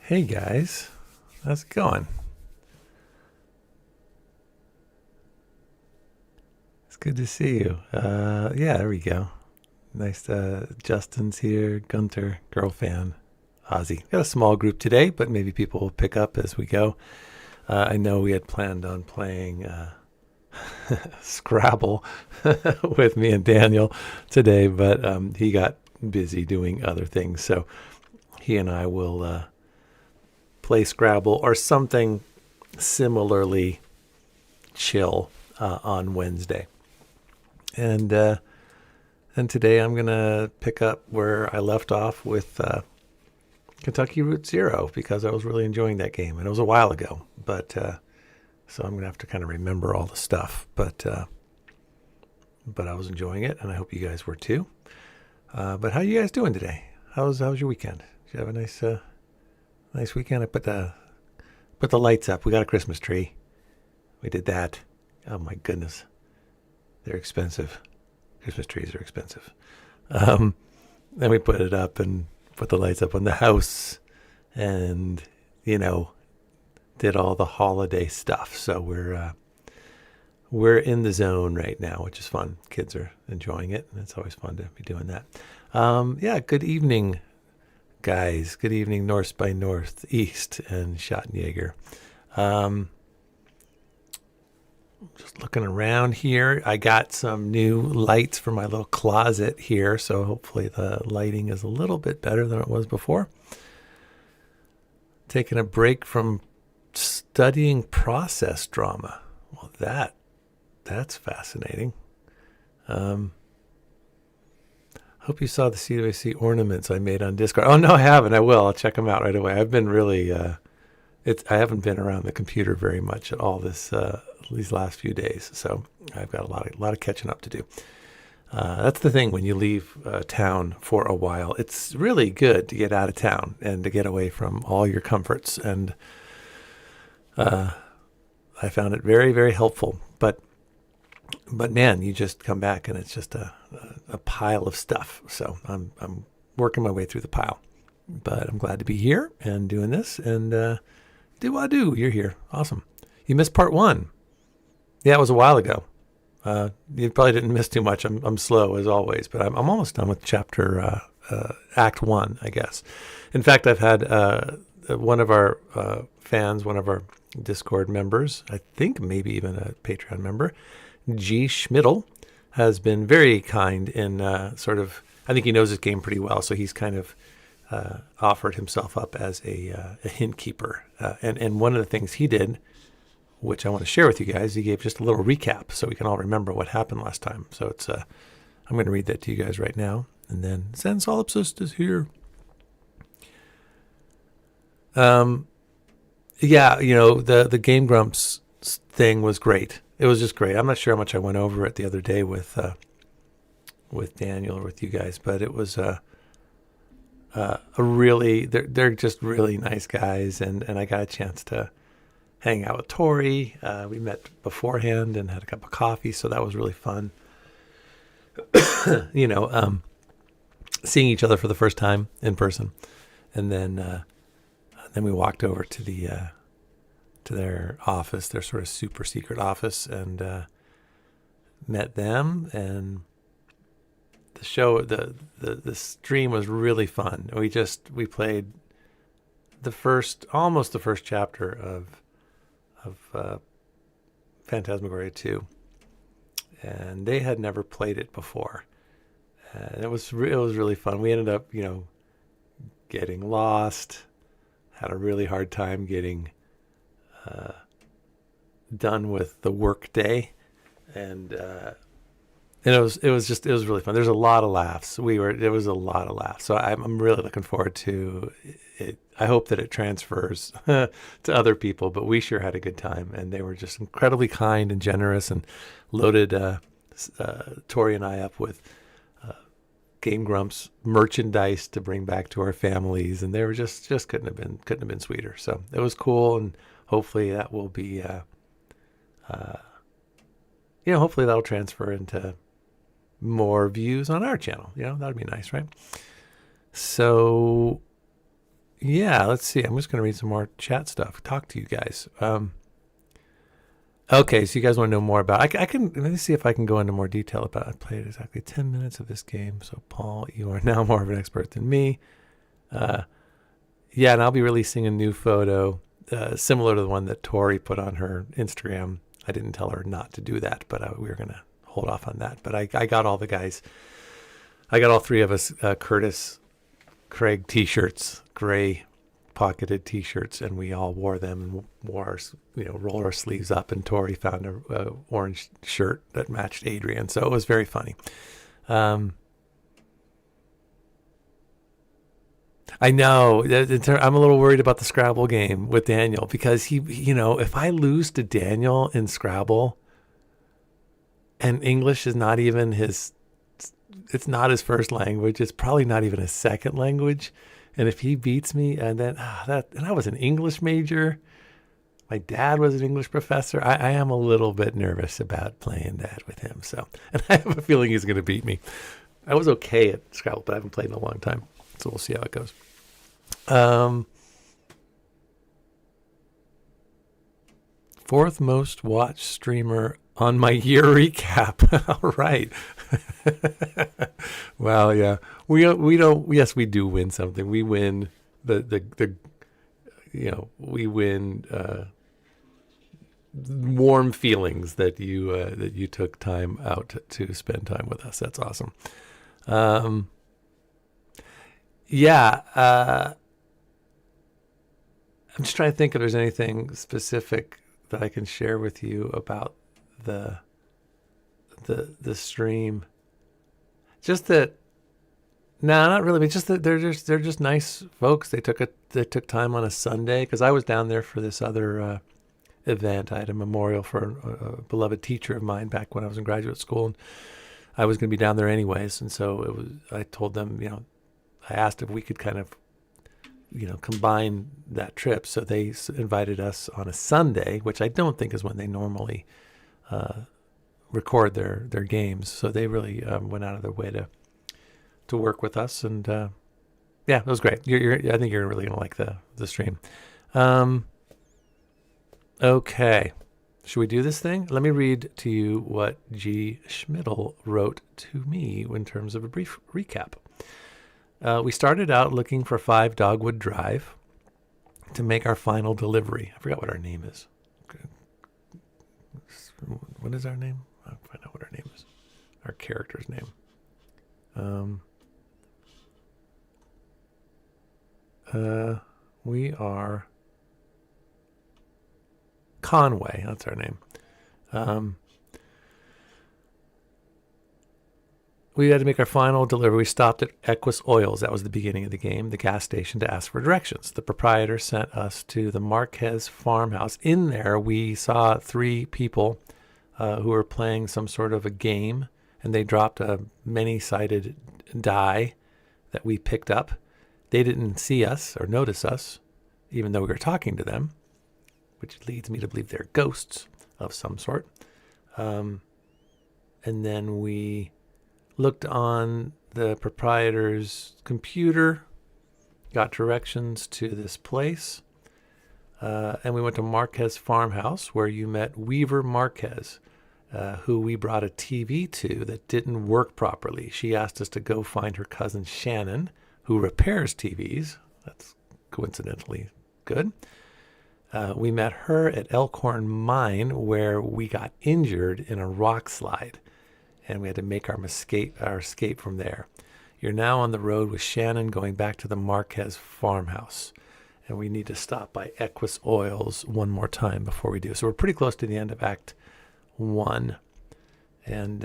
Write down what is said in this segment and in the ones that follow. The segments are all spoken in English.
Hey guys, how's it going? It's good to see you. Yeah, there we go. Nice. Justin's here. Gunter, girl fan, Ozzy. Got a small group today, but maybe people will pick up as we go. I know we had planned on playing Scrabble with me and Daniel today, but he got busy doing other things. So he and I will play Scrabble or something similarly chill on Wednesday. And today I'm gonna pick up where I left off with Kentucky Route Zero because I was really enjoying that game, and it was a while ago. But so I'm gonna have to kind of remember all the stuff. But I was enjoying it, and I hope you guys were too. But how you guys doing today? How's your weekend? Did you have a nice weekend? I put the lights up. We got a Christmas tree. We did that. Oh my goodness, they're expensive. Christmas trees are expensive. Then we put it up and put the lights up on the house, and did all the holiday stuff. So we're in the zone right now, which is fun. Kids are enjoying it, and it's always fun to be doing that. Yeah, good evening, guys. Good evening, North by Northeast and Schottenjäger. Just looking around here. I got some new lights for my little closet here, so hopefully the lighting is a little bit better than it was before. Taking a break from studying process drama. Well, that's fascinating. Hope you saw the CWC ornaments I made on Discord. Oh no, I haven't. I will. I'll check them out right away. I've been really I haven't been around the computer very much at all these last few days, so I've got a lot of catching up to do. That's the thing when you leave town for a while. It's really good to get out of town and to get away from all your comforts, and I found it very, very helpful. But man, you just come back and it's just a pile of stuff. So I'm working my way through the pile, but I'm glad to be here and doing this. And do you're here? Awesome. You missed part one. Yeah, it was a while ago. You probably didn't miss too much. I'm slow as always, but I'm almost done with chapter Act 1, I guess. In fact, I've had one of our fans, one of our Discord members, I think maybe even a Patreon member, G. Schmidl, has been very kind in sort of, I think he knows his game pretty well, so he's kind of offered himself up as a hint keeper. And one of the things he did, which I want to share with you guys, he gave just a little recap so we can all remember what happened last time. So it's I'm going to read that to you guys right now. And then Zen Solipsist is here. Yeah, the Game Grumps thing was great. It was just great. I'm not sure how much I went over it the other day with Daniel or with you guys, but it was a really, they're just really nice guys, and I got a chance to hang out with Tori. We met beforehand and had a cup of coffee, so that was really fun. Seeing each other for the first time in person, and then we walked over to their office, their sort of super secret office, and met them. And the show, the stream was really fun. We played almost the first chapter of Phantasmagoria 2, and they had never played it before, and it was really fun. We ended up getting lost, had a really hard time getting done with the work day, and it was really fun. There's a lot of laughs. There was a lot of laughs. So I'm really looking forward to it. I hope that it transfers to other people, but we sure had a good time, and they were just incredibly kind and generous, and loaded Tori and I up with Game Grumps merchandise to bring back to our families, and they were just couldn't have been sweeter. So it was cool, and hopefully that will be hopefully that'll transfer into more views on our channel. That'd be nice, right? So Yeah, let's see. I'm just going to read some more chat stuff. Talk to you guys. Okay, so you guys want to know more about I can let me see if I can go into more detail about it. I played exactly 10 minutes of this game. So Paul, you are now more of an expert than me. Yeah, and I'll be releasing a new photo similar to the one that Tori put on her Instagram. I didn't tell her not to do that, but we were going to hold off on that. But I got all the guys. I got all three of us Curtis Craig t-shirts, gray pocketed t-shirts, and we all wore them and wore our, rolled our sleeves up, and Tori found a orange shirt that matched Adrian. So it was very funny. I know. I'm a little worried about the Scrabble game with Daniel because he, if I lose to Daniel in Scrabble and English is not even it's not his first language. It's probably not even his second language. And if he beats me and then and I was an English major, my dad was an English professor. I am a little bit nervous about playing that with him. So, and I have a feeling he's going to beat me. I was okay at Scrabble, but I haven't played in a long time. So we'll see how it goes. Fourth most watched streamer on my year recap. All right. Well, yeah. We don't. Yes, we do win something. We win we win warm feelings that you took time out to spend time with us. That's awesome. Yeah. I'm just trying to think if there's anything specific that I can share with you about the stream. Just that, no, not really. But just that they're just nice folks. They took time on a Sunday because I was down there for this other event. I had a memorial for a beloved teacher of mine back when I was in graduate school, and I was going to be down there anyways. And so I told them, I asked if we could kind of, combine that trip. So they invited us on a Sunday, which I don't think is when they normally record their games. So they really went out of their way to work with us. And yeah, it was great. I think you're really going to like the stream. Okay. Should we do this thing? Let me read to you what G. Schmidl wrote to me in terms of a brief recap. We started out looking for 5 Dogwood Drive to make our final delivery. I forgot what our name is. What is our name? I'll find out what our name is. Our character's name. We are Conway. That's our name. We had to make our final delivery. We stopped at Equus Oils. That was the beginning of the game, the gas station, to ask for directions. The proprietor sent us to the Marquez farmhouse. In there, we saw 3 people who were playing some sort of a game, and they dropped a many-sided die that we picked up. They didn't see us or notice us, even though we were talking to them, which leads me to believe they're ghosts of some sort. And then we looked on the proprietor's computer, got directions to this place, and we went to Marquez Farmhouse, where you met Weaver Marquez, who we brought a TV to that didn't work properly. She asked us to go find her cousin Shannon, who repairs TVs. That's coincidentally good. We met her at Elkhorn Mine, where we got injured in a rock slide, and we had to make our escape from there. You're now on the road with Shannon going back to the Marquez farmhouse, and we need to stop by Equus Oils one more time before we do. So we're pretty close to the end of Act 1. And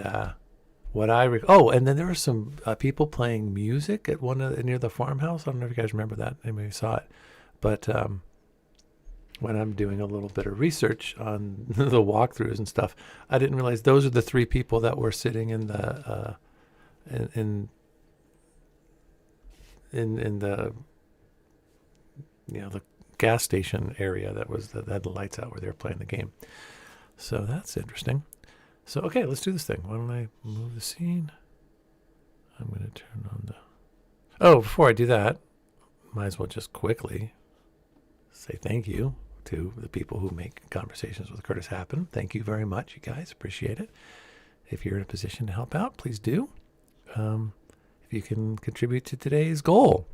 and then there were some people playing music at near the farmhouse. I don't know if you guys remember that. Maybe saw it. But when I'm doing a little bit of research on the walkthroughs and stuff, I didn't realize those are the 3 people that were sitting in the in the the gas station area that had the lights out where they were playing the game. So that's interesting. So okay, let's do this thing. Why don't I move the scene? I'm going to turn on before I do that, might as well just quickly say thank you to the people who make Conversations with Curtis happen. Thank you very much, you guys. Appreciate it. If you're in a position to help out, please do. If you can contribute to today's goal,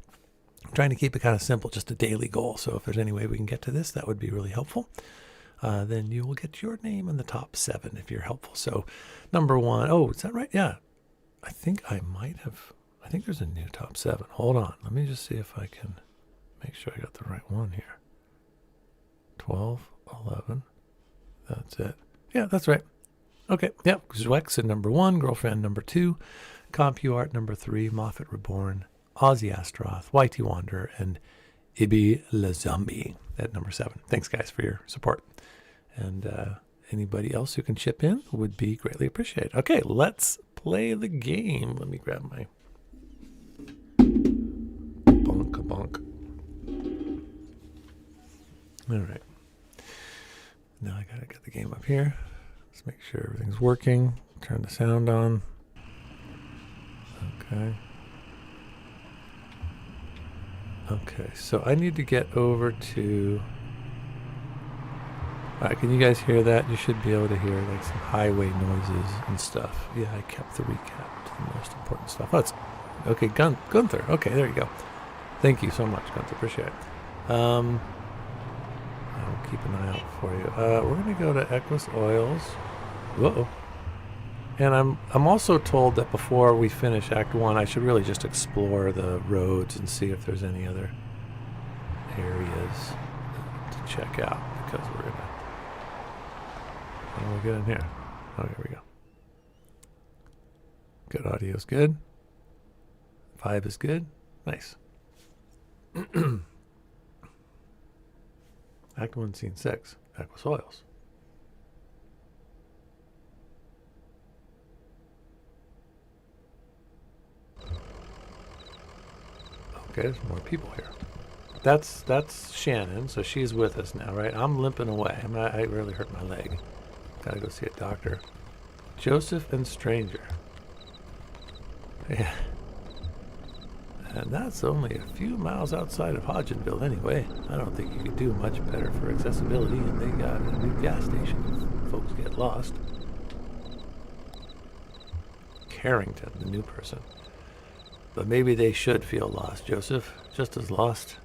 I'm trying to keep it kind of simple, just a daily goal. So if there's any way we can get to this, that would be really helpful. Then you will get your name in the top 7 if you're helpful. So number 1, oh, is that right? Yeah. I think there's a new top 7. Hold on. Let me just see if I can make sure I got the right one here. 12, 11. That's it. Yeah, that's right. Okay. Yep. Zwex at number 1, Girlfriend number 2, CompuArt number 3, Moffat Reborn, Ozzy Astroth, YT Wanderer, and Ibi La Zombie at number 7. Thanks, guys, for your support. And anybody else who can chip in would be greatly appreciated. Okay, let's play the game. Let me grab my bonk. All right. Now I got to get the game up here. Let's make sure everything's working. Turn the sound on. Okay, so I need to get over to... All right, can you guys hear that? You should be able to hear like some highway noises and stuff. Yeah, I kept the recap to the most important stuff. Oh, it's... Okay, Gunther. Okay, there you go. Thank you so much, Gunther. Appreciate it. I'll keep an eye out for you. We're going to go to Equus Oils. Whoa. And I'm also told that before we finish Act 1, I should really just explore the roads and see if there's any other areas to check out, because we're gonna... we'll get in here. Oh, here we go. Good audio's good. Vibe is good. Nice. Act 1, Scene 6. Equus Oils. Okay, there's more people here. That's Shannon, so she's with us now, right? I'm limping away. I really hurt my leg. Gotta go see a doctor. Joseph and Stranger. Yeah. And that's only a few miles outside of Hodgenville anyway. I don't think you could do much better for accessibility, and they got a new gas station if folks get lost. Carrington, the new person. But maybe they should feel lost, Joseph. Just as lost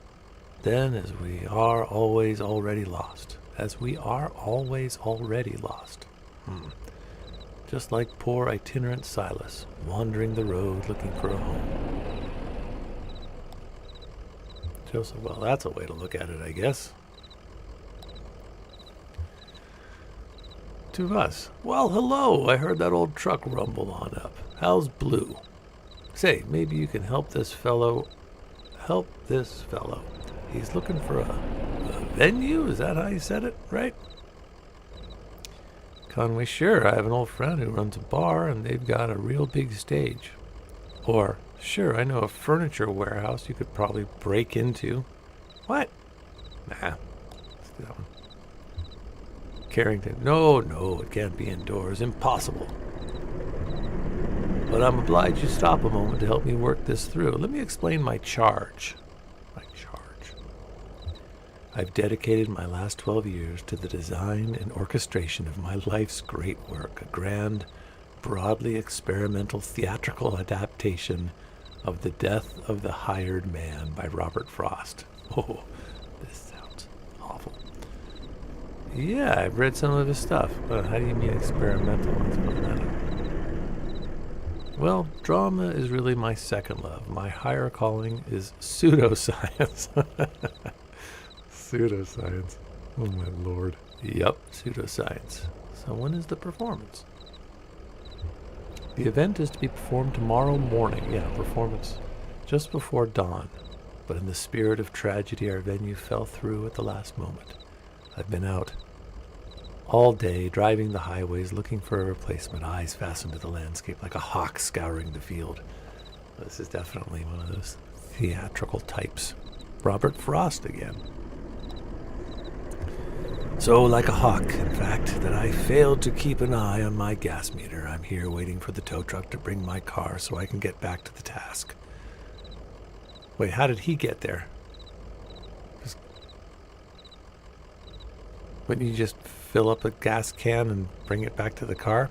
then as we are always already lost. As we are always already lost. Just like poor itinerant Silas, wandering the road looking for a home. Joseph, well, that's a way to look at it, I guess. To us. Well, hello, I heard that old truck rumble on up. How's Blue? Say, maybe you can help this fellow. He's looking for a venue? Is that how you said it, right? Conway, sure, I have an old friend who runs a bar, and they've got a real big stage. Or, sure, I know a furniture warehouse you could probably break into. What? Nah, let's do that one. Carrington, no, it can't be indoors. Impossible. But I'm obliged you stop a moment to help me work this through. Let me explain my charge. I've dedicated my last 12 years to the design and orchestration of my life's great work, a grand, broadly experimental theatrical adaptation of The Death of the Hired Man by Robert Frost. Oh, this sounds awful. Yeah, I've read some of his stuff. How do you mean experimental? What's going on? Well, drama is really my second love. My higher calling is pseudoscience. Pseudoscience. Oh, my Lord. Yep, pseudoscience. So when is the performance? The event is to be performed tomorrow morning. Yeah, performance just before dawn. But in the spirit of tragedy, our venue fell through at the last moment. I've been out all day, driving the highways, looking for a replacement, eyes fastened to the landscape like a hawk scouring the field. This is definitely one of those theatrical types. Robert Frost again. So, like a hawk, in fact, that I failed to keep an eye on my gas meter. I'm here waiting for the tow truck to bring my car so I can get back to the task. Wait, how did he get there? Wouldn't you just fill up a gas can and bring it back to the car?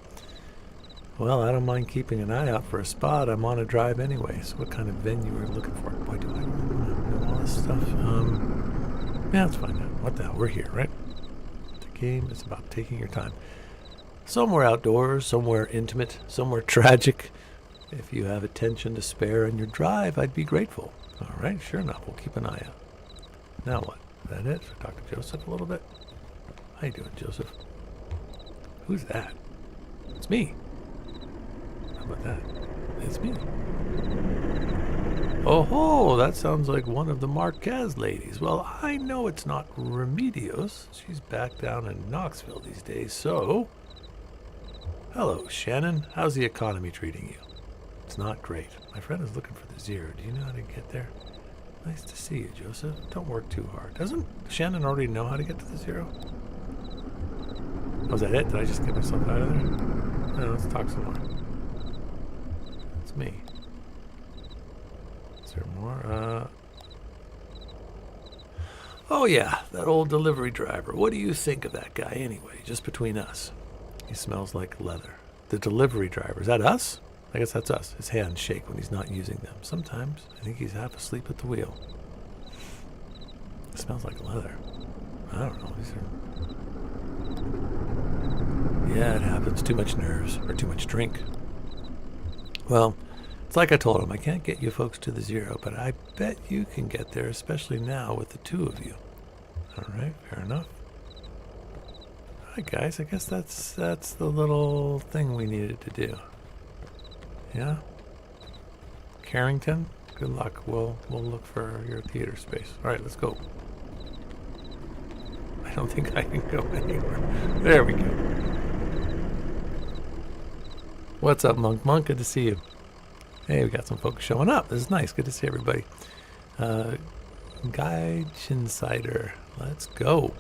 Well, I don't mind keeping an eye out for a spot. I'm on a drive anyway. So what kind of venue are you looking for? Boy, do I know all this stuff. Yeah, let's find out. What the hell? We're here, right? The game is about taking your time. Somewhere outdoors, somewhere intimate, somewhere tragic. If you have attention to spare on your drive, I'd be grateful. All right, sure enough. We'll keep an eye out. Now what? Is that it? Should I talk to Joseph a little bit? How you doing, Joseph? Who's that? It's me. How about that? It's me. Oh ho, that sounds like one of the Marquez ladies. Well, I know it's not Remedios. She's back down in Knoxville these days, so... Hello, Shannon. How's the economy treating you? It's not great. My friend is looking for the zero. Do you know how to get there? Nice to see you, Joseph. Don't work too hard. Doesn't Shannon already know how to get to the zero? Was that it? Did I just get myself out of there? No, let's talk some more. It's me. Is there more? Oh yeah, that old delivery driver. What do you think of that guy anyway, just between us? He smells like leather. The delivery driver, is that us? I guess that's us. His hands shake when he's not using them. Sometimes I think he's half asleep at the wheel. It smells like leather. I don't know. Yeah, it happens. Too much nerves or too much drink. Well, it's like I told him. I can't get you folks to the zero, but I bet you can get there, especially now with the two of you. All right, fair enough. All right, guys. I guess that's the little thing we needed to do. Yeah? Carrington, good luck. We'll look for your theater space. All right, let's go. I don't think I can go anywhere. There we go. What's up, Monk? Monk, good to see you. Hey, we got some folks showing up. This is nice. Good to see everybody. Guy Chinsider. Let's go.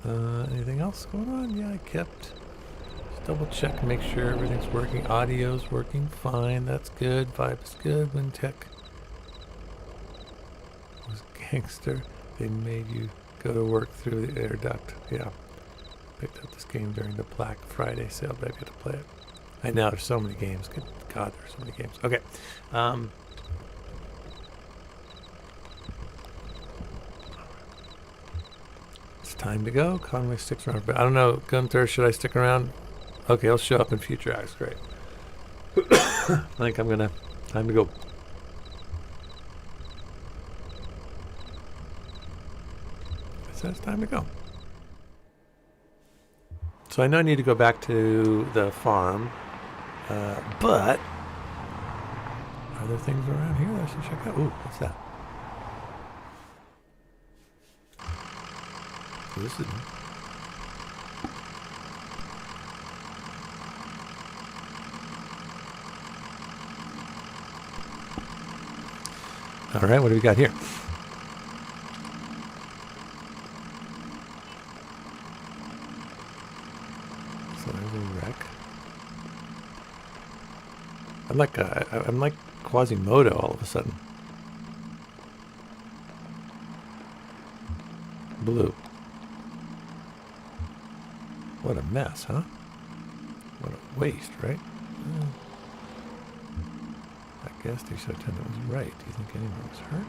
Anything else going on? Yeah, I kept... Double check, make sure everything's working. Audio's working fine. That's good. Vibe's good. Wintech was gangster. They made you go to work through the air duct. Yeah. Picked up this game during the Black Friday sale, but I get to play it. I know there's so many games. Good God, there's so many games. Okay. It's time to go. Conway sticks around. But I don't know, Gunther, should I stick around? Okay, I'll show up in future acts. Great. I think I'm gonna... Time to go. It says time to go. So I know I need to go back to the farm, but... Are there things around here that I should check out? Ooh, what's that? This is... All right, what do we got here? So there's a wreck. I'm like Quasimodo all of a sudden. Blue. What a mess, huh? What a waste, right? I guess the show attendant was right. Do you think anyone was hurt?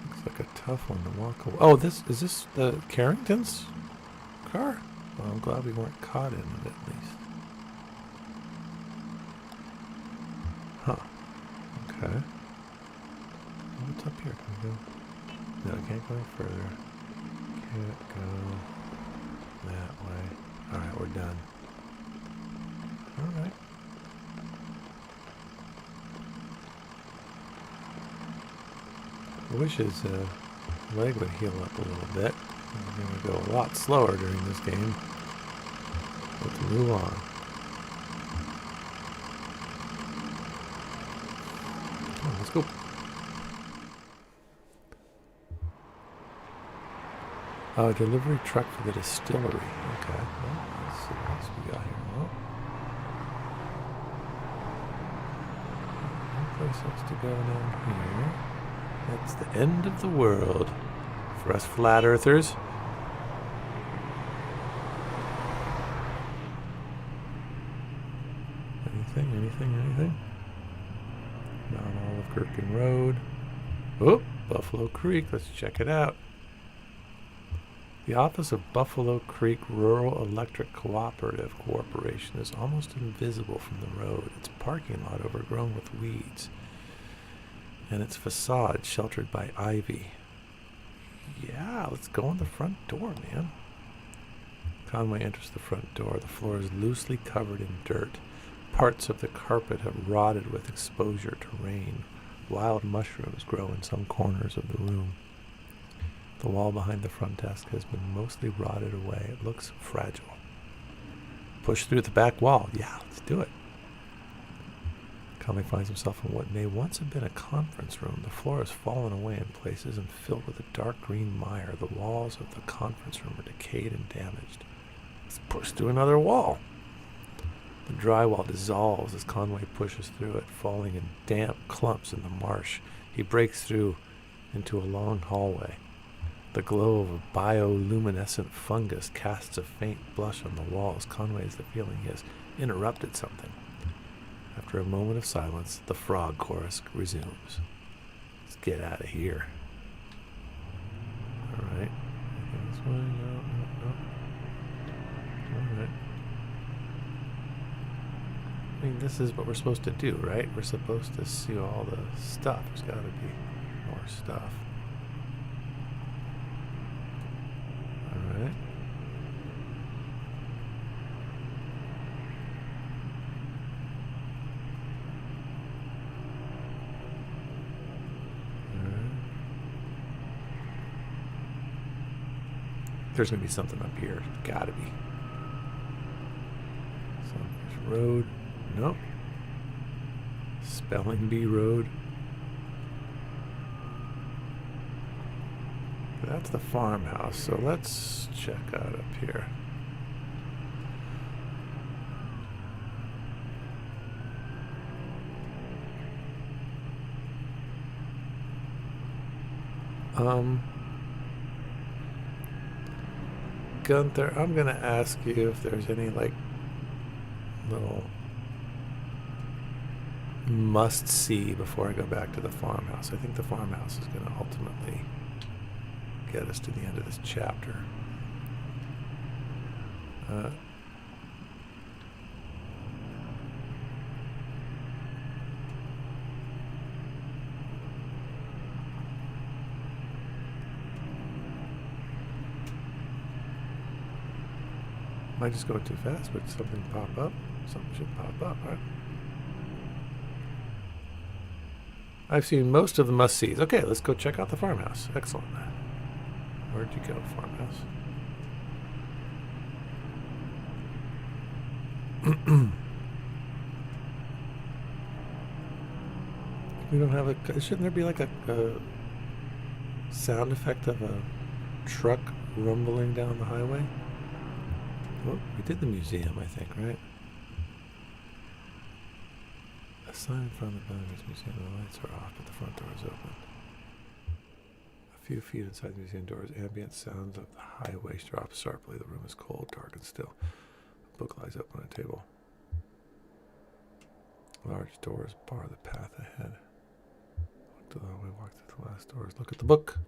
Looks like a tough one to walk away. Oh, is this the Carrington's car? Well, I'm glad we weren't caught in it at least. Huh. Okay. What's up here? Can we go? No, I can't go any further. Can't go that way. Alright, we're done. Alright. I wish his leg would heal up a little bit. We're going to go a lot slower during this game. Let's move on. Oh, let's go. Oh, delivery truck for the distillery. Okay. Well, let's see what else we got here. Well, no place else to go down here. It's the end of the world for us flat earthers. Anything? Mount Olive Gherkin Road. Oh, Buffalo Creek. Let's check it out. The office of Buffalo Creek Rural Electric Cooperative Corporation is almost invisible from the road. Its parking lot overgrown with weeds, and its facade sheltered by ivy. Yeah, let's go in the front door, man. Conway enters the front door. The floor is loosely covered in dirt. Parts of the carpet have rotted with exposure to rain. Wild mushrooms grow in some corners of the room. The wall behind the front desk has been mostly rotted away. It looks fragile. Push through the back wall. Yeah, let's do it. Conway finds himself in what may once have been a conference room. The floor has fallen away in places and filled with a dark green mire. The walls of the conference room are decayed and damaged. Let's push through another wall. The drywall dissolves as Conway pushes through it, falling in damp clumps in the marsh. He breaks through into a long hallway. The glow of a bioluminescent fungus casts a faint blush on the walls. Conway has the feeling he has interrupted something. After a moment of silence, the frog chorus resumes. Let's get out of here. All right. This way? No. All right. I mean, this is what we're supposed to do, right? We're supposed to see all the stuff. There's got to be more stuff. All right. There's going to be something up here. Gotta be. So there's road. Nope. Spelling Bee Road. That's the farmhouse. So let's check out up here. Gunther, I'm gonna ask you if there's any like little must see before I go back to the farmhouse. I think the farmhouse is gonna ultimately get us to the end of this chapter. Might just go too fast, but something pop up. Something should pop up, right? I've seen most of the must-sees. Okay, let's go check out the farmhouse. Excellent. Where'd you go, farmhouse? We don't have a... Shouldn't there be like a sound effect of a truck rumbling down the highway? Well, we did the museum, I think, right? A sign in front of the building is museum. The lights are off, but the front door is open. A few feet inside the museum doors, ambient sounds of the highway drop sharply. The room is cold, dark, and still. A book lies open on a table. Large doors bar the path ahead. Walk to the hallway, walk through the last doors. Look at the book.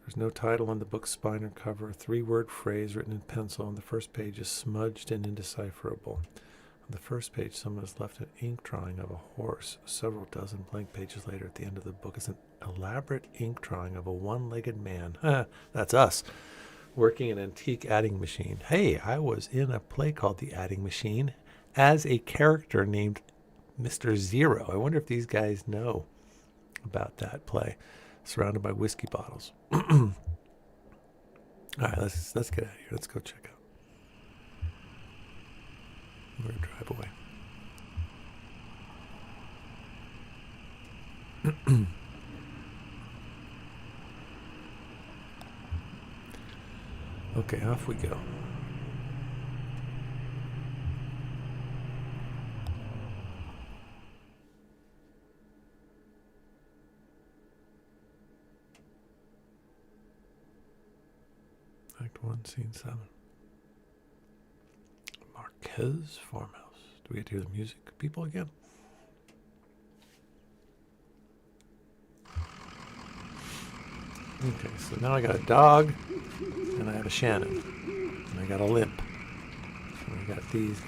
There's no title on the book's spine or cover. A 3-word phrase written in pencil on the first page is smudged and indecipherable. On the first page, someone has left an ink drawing of a horse. Several dozen blank pages later, at the end of the book, is an elaborate ink drawing of a one-legged man. That's us, working an antique adding machine. Hey, I was in a play called The Adding Machine as a character named Mr. Zero. I wonder if these guys know about that play. Surrounded by whiskey bottles. All right, let's get out of here. Let's go check out. We're gonna drive away. Okay, off we go. Act 1, Scene 7. Marquez Farmhouse. Do we get to hear the music people again? Okay, so now I got a dog, and I have a Shannon, and I got a limp, and I got these.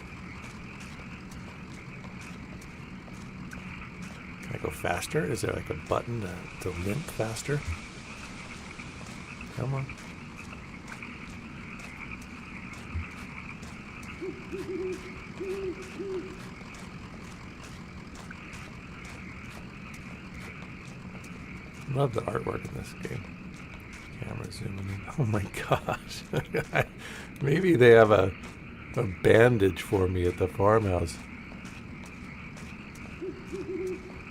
Can I go faster? Is there like a button to limp faster? Come on. Love the artwork in this game. Camera zooming in. Oh my gosh. Maybe they have a bandage for me at the farmhouse.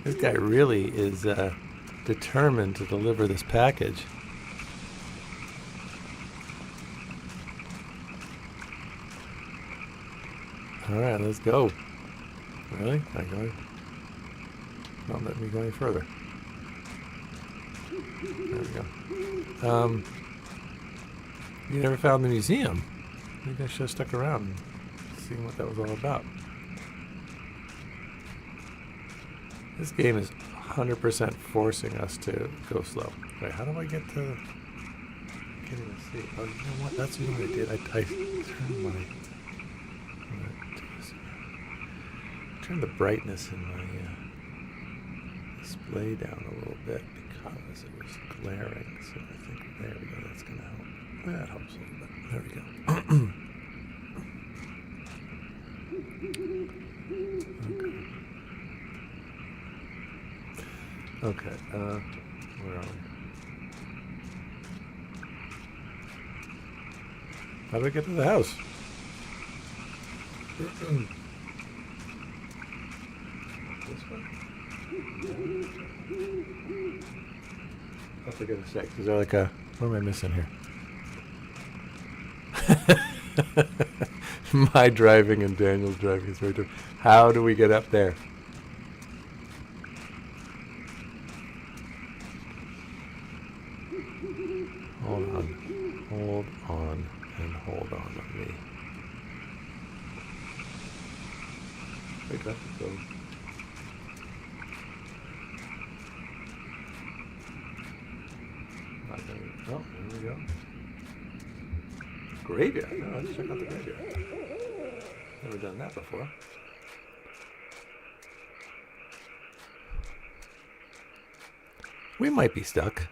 This guy really is determined to deliver this package. Alright, let's go. Really? Not letting me go any further. There we go. You never found the museum. Maybe I should have stuck around and seen what that was all about. This game is 100% forcing us to go slow. Wait, how do I get to... I can't even see. Oh, you know what? That's what I did. I turned my... Turn the brightness in my display down a little bit because it was glaring. So I think there we go. That's gonna help. That helps a little bit. There we go. Okay. Where are we? How do I get to the house? This one? I forget a sec. Is there like a... What am I missing here? My driving and Daniel's driving is very different. How do we get up there? Hold on, and hold on me. Wait, that's so... Oh, there we go. Graveyard. No, let's check out the graveyard. Never done that before. We might be stuck.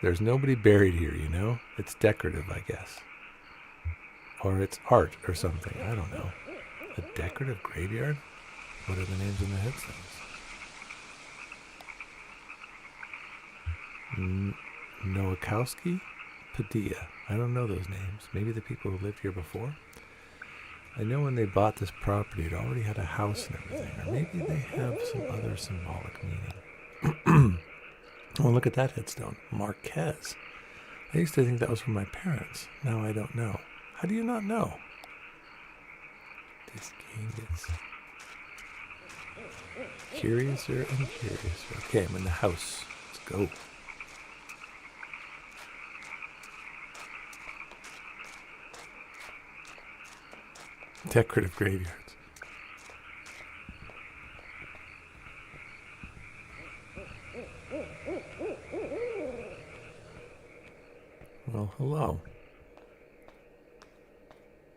There's nobody buried here, you know? It's decorative, I guess. Or it's art or something. I don't know. A decorative graveyard? What are the names in the headstones? Nowakowski? Padilla. I don't know those names. Maybe the people who lived here before? I know when they bought this property, it already had a house and everything. Or maybe they have some other symbolic meaning. Oh, look at that headstone. Marquez. I used to think that was from my parents. Now I don't know. How do you not know? This game gets curiouser and curiouser. Okay, I'm in the house. Let's go. Decorative graveyards. Well, hello.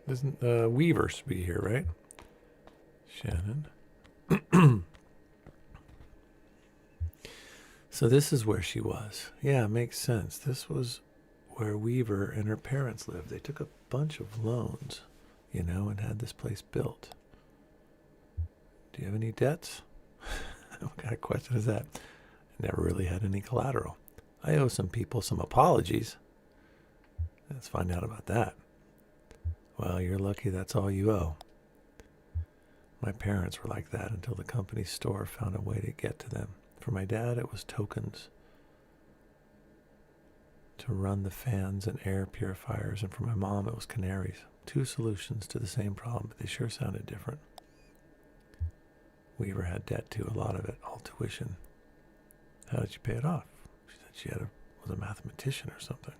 Isn't Weaver to be here, right? Shannon. So this is where she was. Yeah, makes sense. This was where Weaver and her parents lived. They took a bunch of loans, you know, and had this place built. Do you have any debts? What kind of question is that? I never really had any collateral. I owe some people some apologies. Let's find out about that. Well, you're lucky that's all you owe. My parents were like that until the company store found a way to get to them. For my dad, it was tokens to run the fans and air purifiers, and for my mom, it was canaries. Two solutions to the same problem, but they sure sounded different. Weaver had debt too, a lot of it, all tuition. How did she pay it off? She said she was a mathematician or something.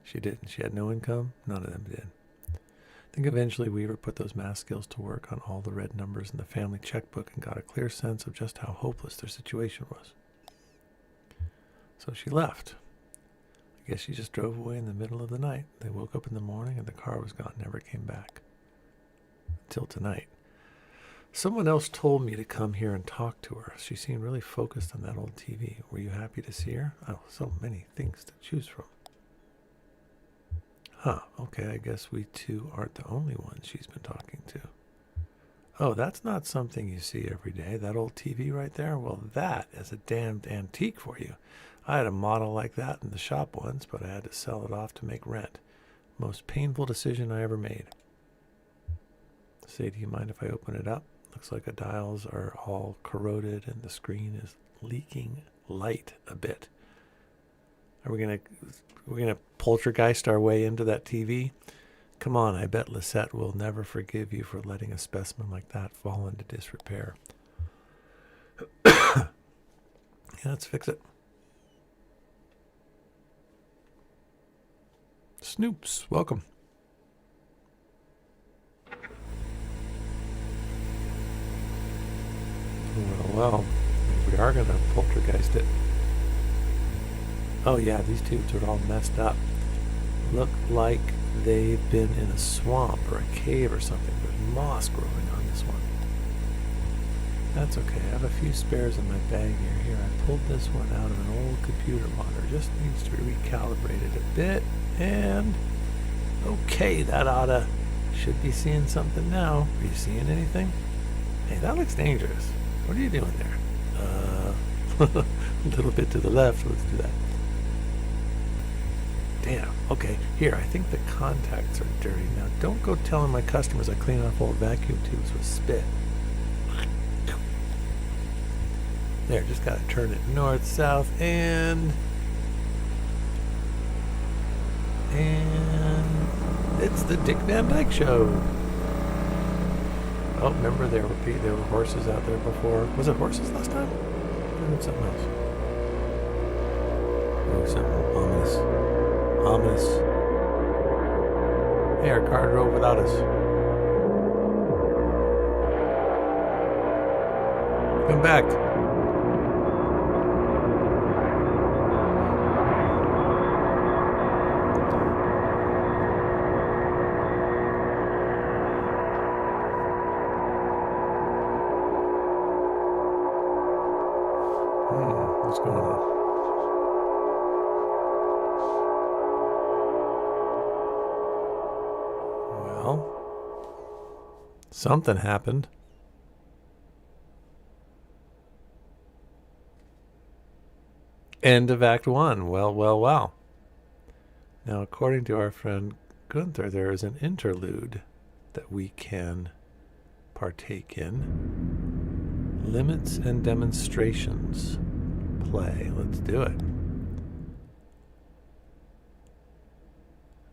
She didn't. She had no income. None of them did. I think eventually Weaver put those math skills to work on all the red numbers in the family checkbook and got a clear sense of just how hopeless their situation was. So she left. I guess she just drove away in the middle of the night. They woke up in the morning and the car was gone, never came back. Until tonight. Someone else told me to come here and talk to her. She seemed really focused on that old TV. Were you happy to see her? Oh, so many things to choose from. Huh, okay, I guess we two aren't the only ones she's been talking to. Oh, that's not something you see every day. That old TV right there? Well, that is a damned antique for you. I had a model like that in the shop once, but I had to sell it off to make rent. Most painful decision I ever made. Say, do you mind if I open it up? Looks like the dials are all corroded and the screen is leaking light a bit. Are we gonna poltergeist our way into that TV? Come on, I bet Lisette will never forgive you for letting a specimen like that fall into disrepair. Yeah, let's fix it. Snoops, welcome. Well, we are gonna poltergeist it. Oh yeah, these tubes are all messed up. Look like they've been in a swamp or a cave or something. There's moss growing on this one. That's okay. I have a few spares in my bag here. I pulled this one out of an old computer monitor. Just needs to be recalibrated a bit. And okay, that should be seeing something now. Are you seeing anything? Hey, that looks dangerous. What are you doing there? A little bit to the left. Let's do that. Damn. Okay. Here, I think the contacts are dirty. Now, don't go telling my customers I clean off old vacuum tubes with spit. There, just gotta turn it north, south, and it's the Dick Van Dyke Show. Oh, remember there were horses out there before. Was it horses last time? Or was it something else? Oh, something ominous. Ominous. Hey, our car drove without us. Come back. What's going on? Something happened. End of Act 1. Well. Now, according to our friend Gunther, there is an interlude that we can partake in. Limits and demonstrations. Play. Let's do it.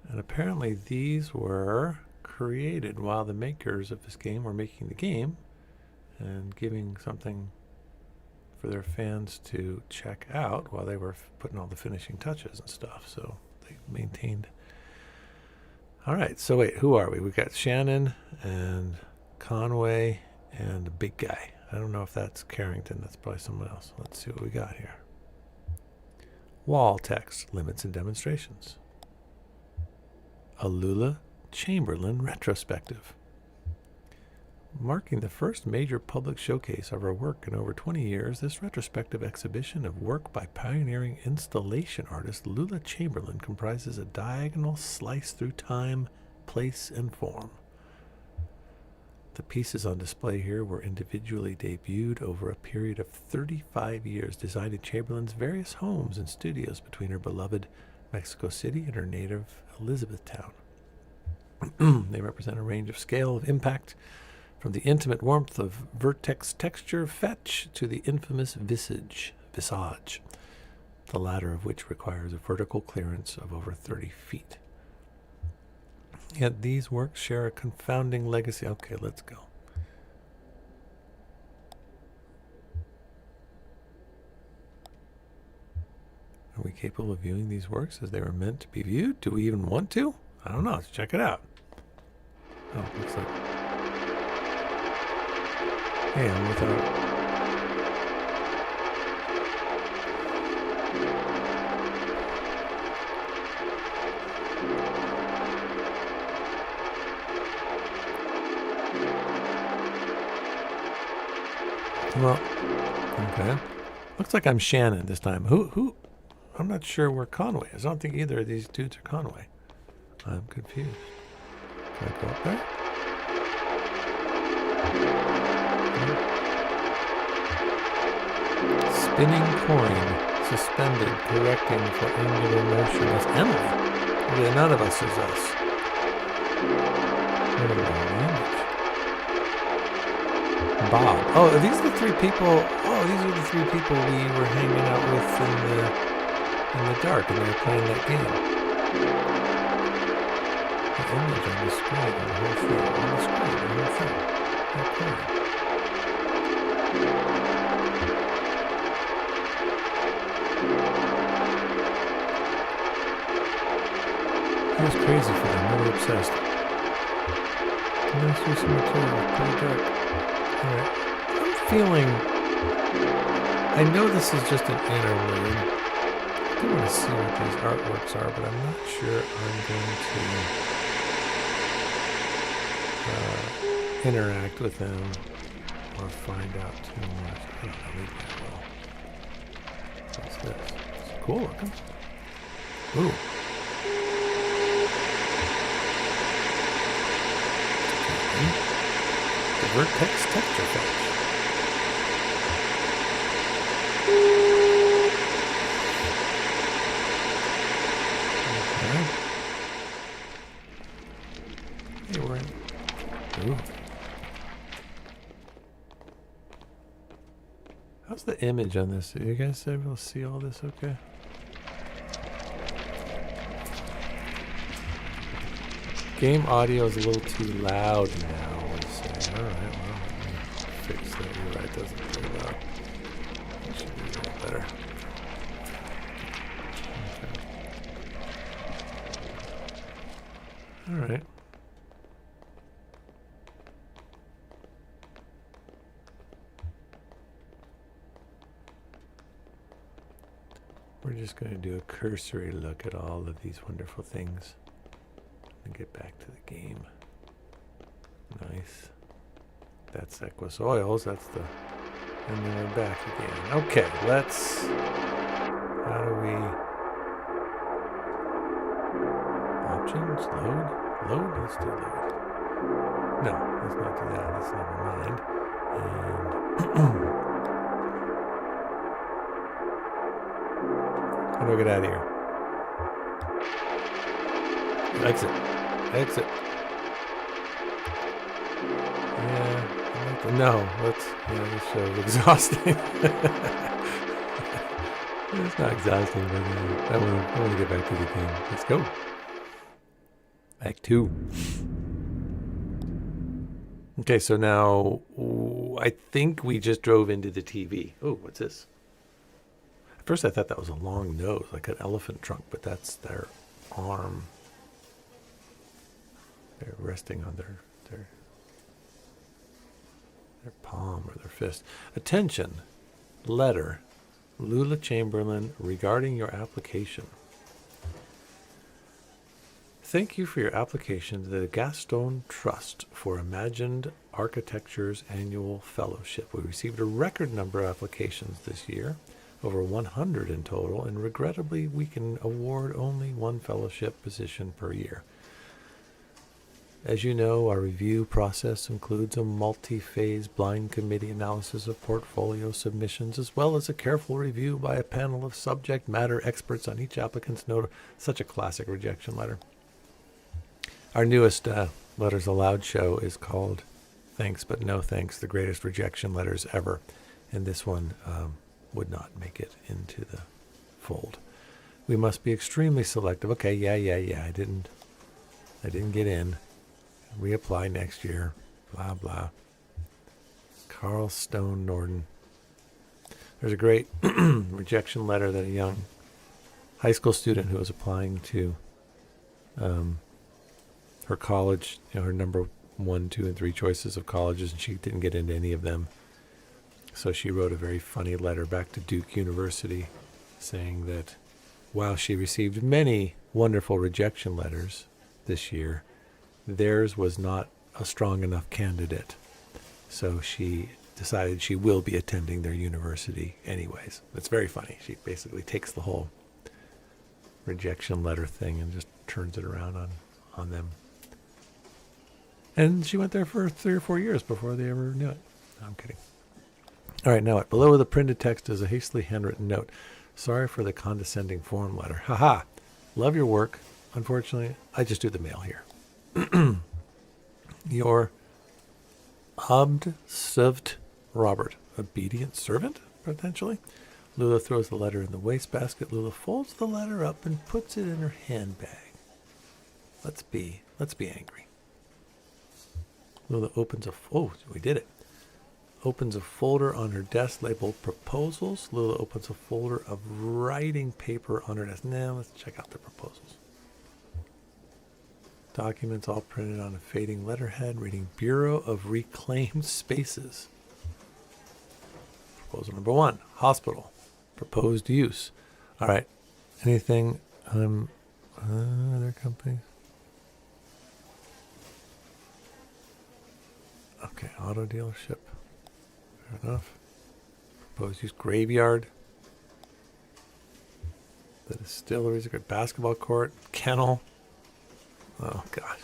And apparently these were created while the makers of this game were making the game and giving something for their fans to check out while they were putting all the finishing touches and stuff. So they maintained. All right, so wait, who are we? We got Shannon and Conway and the big guy. I don't know if that's Carrington. That's probably someone else. Let's see what we got here. Wall text, limits and demonstrations. Alula Chamberlain retrospective. Marking the first major public showcase of our work in over 20 years, this retrospective exhibition of work by pioneering installation artist Lula Chamberlain comprises a diagonal slice through time, place, and form. The pieces on display here were individually debuted over a period of 35 years, designed in Chamberlain's various homes and studios between her beloved Mexico City and her native Elizabethtown. They represent a range of scale of impact, from the intimate warmth of vertex texture fetch to the infamous visage, the latter of which requires a vertical clearance of over 30 feet. Yet these works share a confounding legacy. Okay, let's go. we capable of viewing these works as they were meant to be viewed? Do we even want to? I don't know. Let's check it out. Oh, looks like... Hey, I'm without... Well, okay. Looks like I'm Shannon this time. Who? I'm not sure where Conway is. I don't think either of these dudes are Conway. I'm confused. Can I go up there? Spinning coin, suspended, correcting for angular motion. That's Emily. Really, none of us is us. What a long image. Bob. Oh, are these the three people? Oh, these are the three people we were hanging out with in the dark, and they were playing that game. The image on the screen, the whole thing, on the screen, the whole thing. Okay. It was crazy for them. Really obsessed. Let's do some material. Pretty dark. Alright. I'm feeling... I know this is just an interlude. I do want to see what these artworks are, but I'm not sure I'm going to interact with them or find out too much. I don't know, maybe I will. What's this? It's cool looking. Ooh. The vertex texture fetch. Okay. Hey, we're in. Ooh. How's the image on this? Are you guys able to see all this okay? Game audio is a little too loud now. Alright, well, let me fix that. You're right, it doesn't play loud. It should be a little better. Okay. Alright. We're just going to do a cursory look at all of these wonderful things and get back to the game. Nice. That's Equus Oils. That's the... And then we're back again. Okay, let's... How do we... Options? Load? Load? Let's do load. No, let's not do that. Let's never mind. And... How do I get out of here? Exit. Exit. Yeah. No, let's. Yeah, this show is exhausting. It's not exhausting, but I want to get back to the game. Let's go. Act 2. Okay, so now I think we just drove into the TV. Oh, what's this? At first I thought that was a long nose, like an elephant trunk, but that's their arm. They're resting on their palm or their fist. Attention, letter, Lula Chamberlain, regarding your application. Thank you for your application to the Gaston Trust for Imagined Architecture's annual fellowship. We received a record number of applications this year, over 100 in total, and regrettably we can award only one fellowship position per year. As you know, our review process includes a multi-phase blind committee analysis of portfolio submissions, as well as a careful review by a panel of subject matter experts on each applicant's note. Such a classic rejection letter. Our newest Letters Aloud show is called Thanks But No Thanks, the greatest rejection letters ever. And this one would not make it into the fold. We must be extremely selective. Okay, yeah. I didn't get in. Reapply next year. Blah, blah. Carl Stone Norden. There's a great rejection letter that a young high school student who was applying to her college, her number 1, 2, and 3 choices of colleges, and she didn't get into any of them. So she wrote a very funny letter back to Duke University saying that while she received many wonderful rejection letters this year, theirs was not a strong enough candidate. So she decided she will be attending their university anyways. It's very funny. She basically takes the whole rejection letter thing and just turns it around on them. And she went there for 3 or 4 years before they ever knew it. No, I'm kidding. All right, now what? Below the printed text is a hastily handwritten note. Sorry for the condescending form letter. Haha. Love your work. Unfortunately, I just do the mail here. Your observed Robert. Obedient servant, potentially. Lula throws the letter in the wastebasket. Lula folds the letter up and puts it in her handbag. Let's be angry. Lula opens we did it. Opens a folder on her desk labeled proposals. Lula opens a folder of writing paper on her desk. Now let's check out the proposals. Documents all printed on a fading letterhead reading Bureau of Reclaimed Spaces. Proposal number 1, hospital. Proposed use. All right. Anything other companies? Okay, auto dealership. Fair enough. Proposed use graveyard. The distilleries, a good basketball court, kennel. Oh gosh.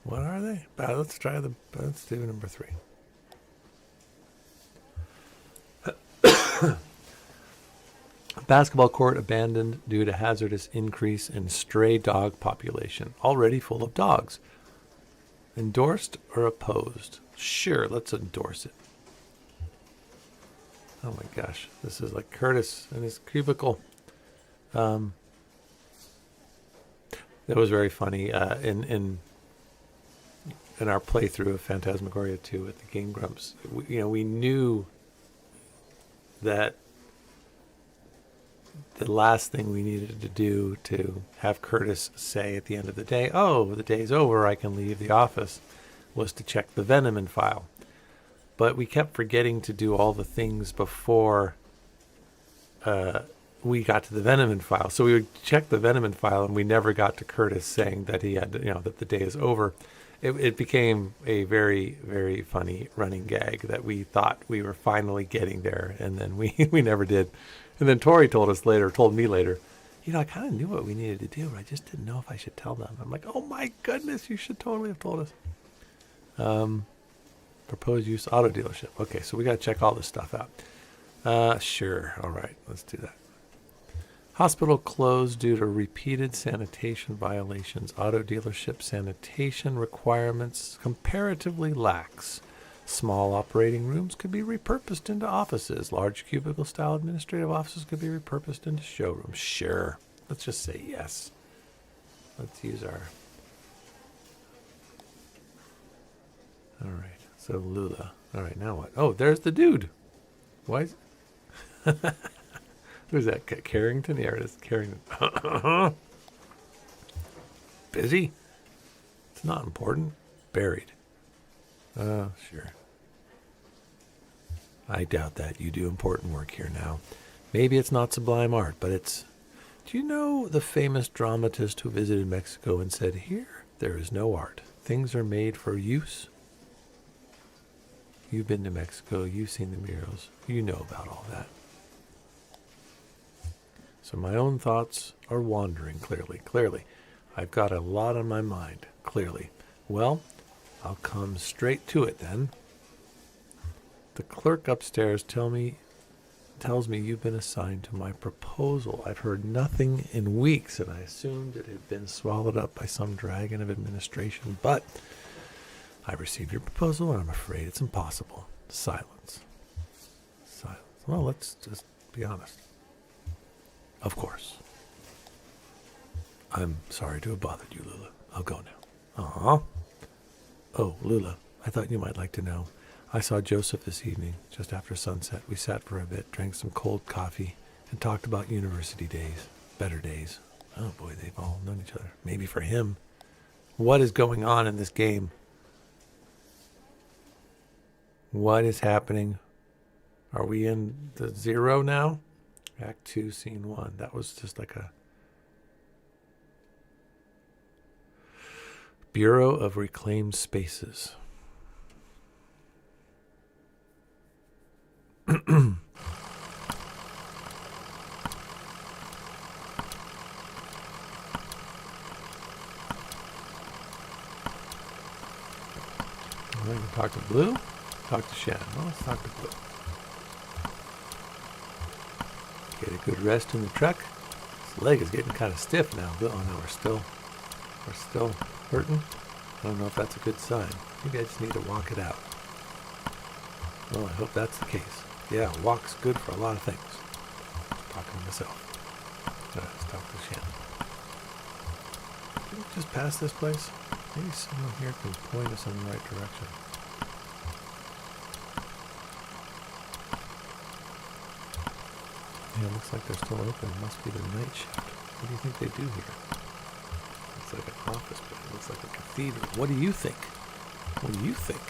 What are they? Let's do number 3. Basketball court abandoned due to hazardous increase in stray dog population. Already full of dogs. Endorsed or opposed? Sure, let's endorse it. Oh my gosh. This is like Curtis in his cubicle. That was very funny. In our playthrough of Phantasmagoria 2 at the Game Grumps, we knew that the last thing we needed to do to have Curtis say at the end of the day, "Oh, the day's over, I can leave the office," was to check the Venom file. But we kept forgetting to do all the things before we got to the Venom file. So we would check the Venom file, and we never got to Curtis saying that he had, that the day is over. It became a very, very funny running gag that we thought we were finally getting there, and then we never did. And then Tori told me later, I kind of knew what we needed to do, but I just didn't know if I should tell them. I'm like, oh my goodness, you should totally have told us. Proposed use auto dealership. Okay, so we got to check all this stuff out. Sure. All right, let's do that. Hospital closed due to repeated sanitation violations. Auto dealership sanitation requirements comparatively lax. Small operating rooms could be repurposed into offices. Large cubicle-style administrative offices could be repurposed into showrooms. Sure. Let's just say yes. Let's use our... All right. So Lula. All right, now what? Oh, there's the dude. Why is... Who's that? Carrington? Yeah, it is. Carrington. Busy? It's not important. Buried. Sure. I doubt that. You do important work here now. Maybe it's not sublime art, but it's... Do you know the famous dramatist who visited Mexico and said, "Here, there is no art. Things are made for use"? You've been to Mexico. You've seen the murals. You know about all that. So my own thoughts are wandering, clearly. I've got a lot on my mind, clearly. Well, I'll come straight to it then. The clerk upstairs tells me you've been assigned to my proposal. I've heard nothing in weeks, and I assumed it had been swallowed up by some dragon of administration, but I received your proposal, and I'm afraid it's impossible. Silence. Well, let's just be honest. Of course. I'm sorry to have bothered you, Lula. I'll go now. Aw. Oh, Lula, I thought you might like to know. I saw Joseph this evening, just after sunset. We sat for a bit, drank some cold coffee, and talked about university days, better days. Oh boy, they've all known each other. Maybe for him. What is going on in this game? What is happening? Are we in the 0 now? Act 2, Scene 1. That was just like a Bureau of Reclaimed Spaces. We can talk to Blue, talk to Shannon. Well, let's talk to Blue. Get a good rest in the truck. His leg is getting kind of stiff now. Oh no, we're still hurting. I don't know if that's a good sign. Maybe I just need to walk it out. Well, I hope that's the case. Yeah, walk's good for a lot of things. I'm talking to myself. All right, let's talk to Shannon. Can we just pass this place? Maybe someone here can point us in the right direction. Yeah, it looks like they're still open. It must be the night shift. What do you think they do here? Looks like an office building. Looks like a cathedral. What do you think? What do you think?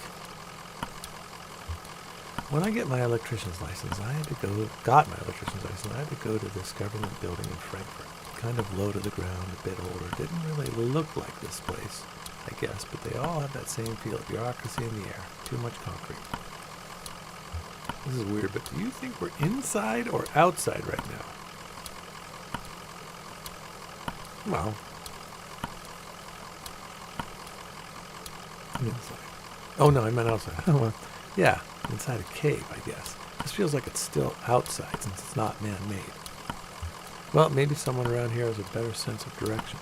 When I got my electrician's license, I had to go to this government building in Frankfurt. Kind of low to the ground, a bit older. Didn't really look like this place, I guess, but they all have that same feel. Bureaucracy in the air. Too much concrete. This is weird, but do you think we're inside or outside right now? Well, inside. Oh no, I meant outside. Well, yeah, inside a cave, I guess. This feels like it's still outside since it's not man-made. Well, maybe someone around here has a better sense of direction.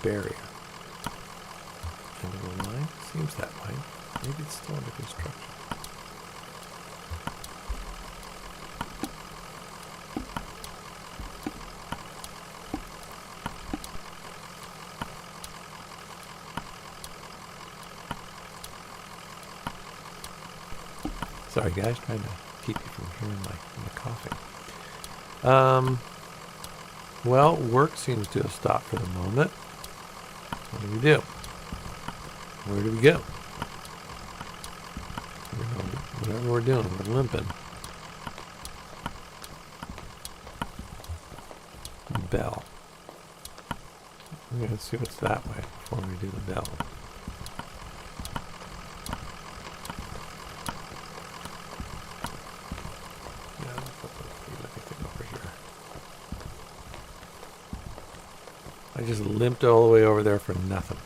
Barrier. End of the line? Seems that way. Maybe it's still under construction. Sorry guys, trying to keep you from hearing my coughing. Well, work seems to have stopped for the moment. What do we do? Where do we go? Whatever we're doing, we're limping. Bell. We're going to see what's that way before we do the bell. I just limped all the way over there for nothing.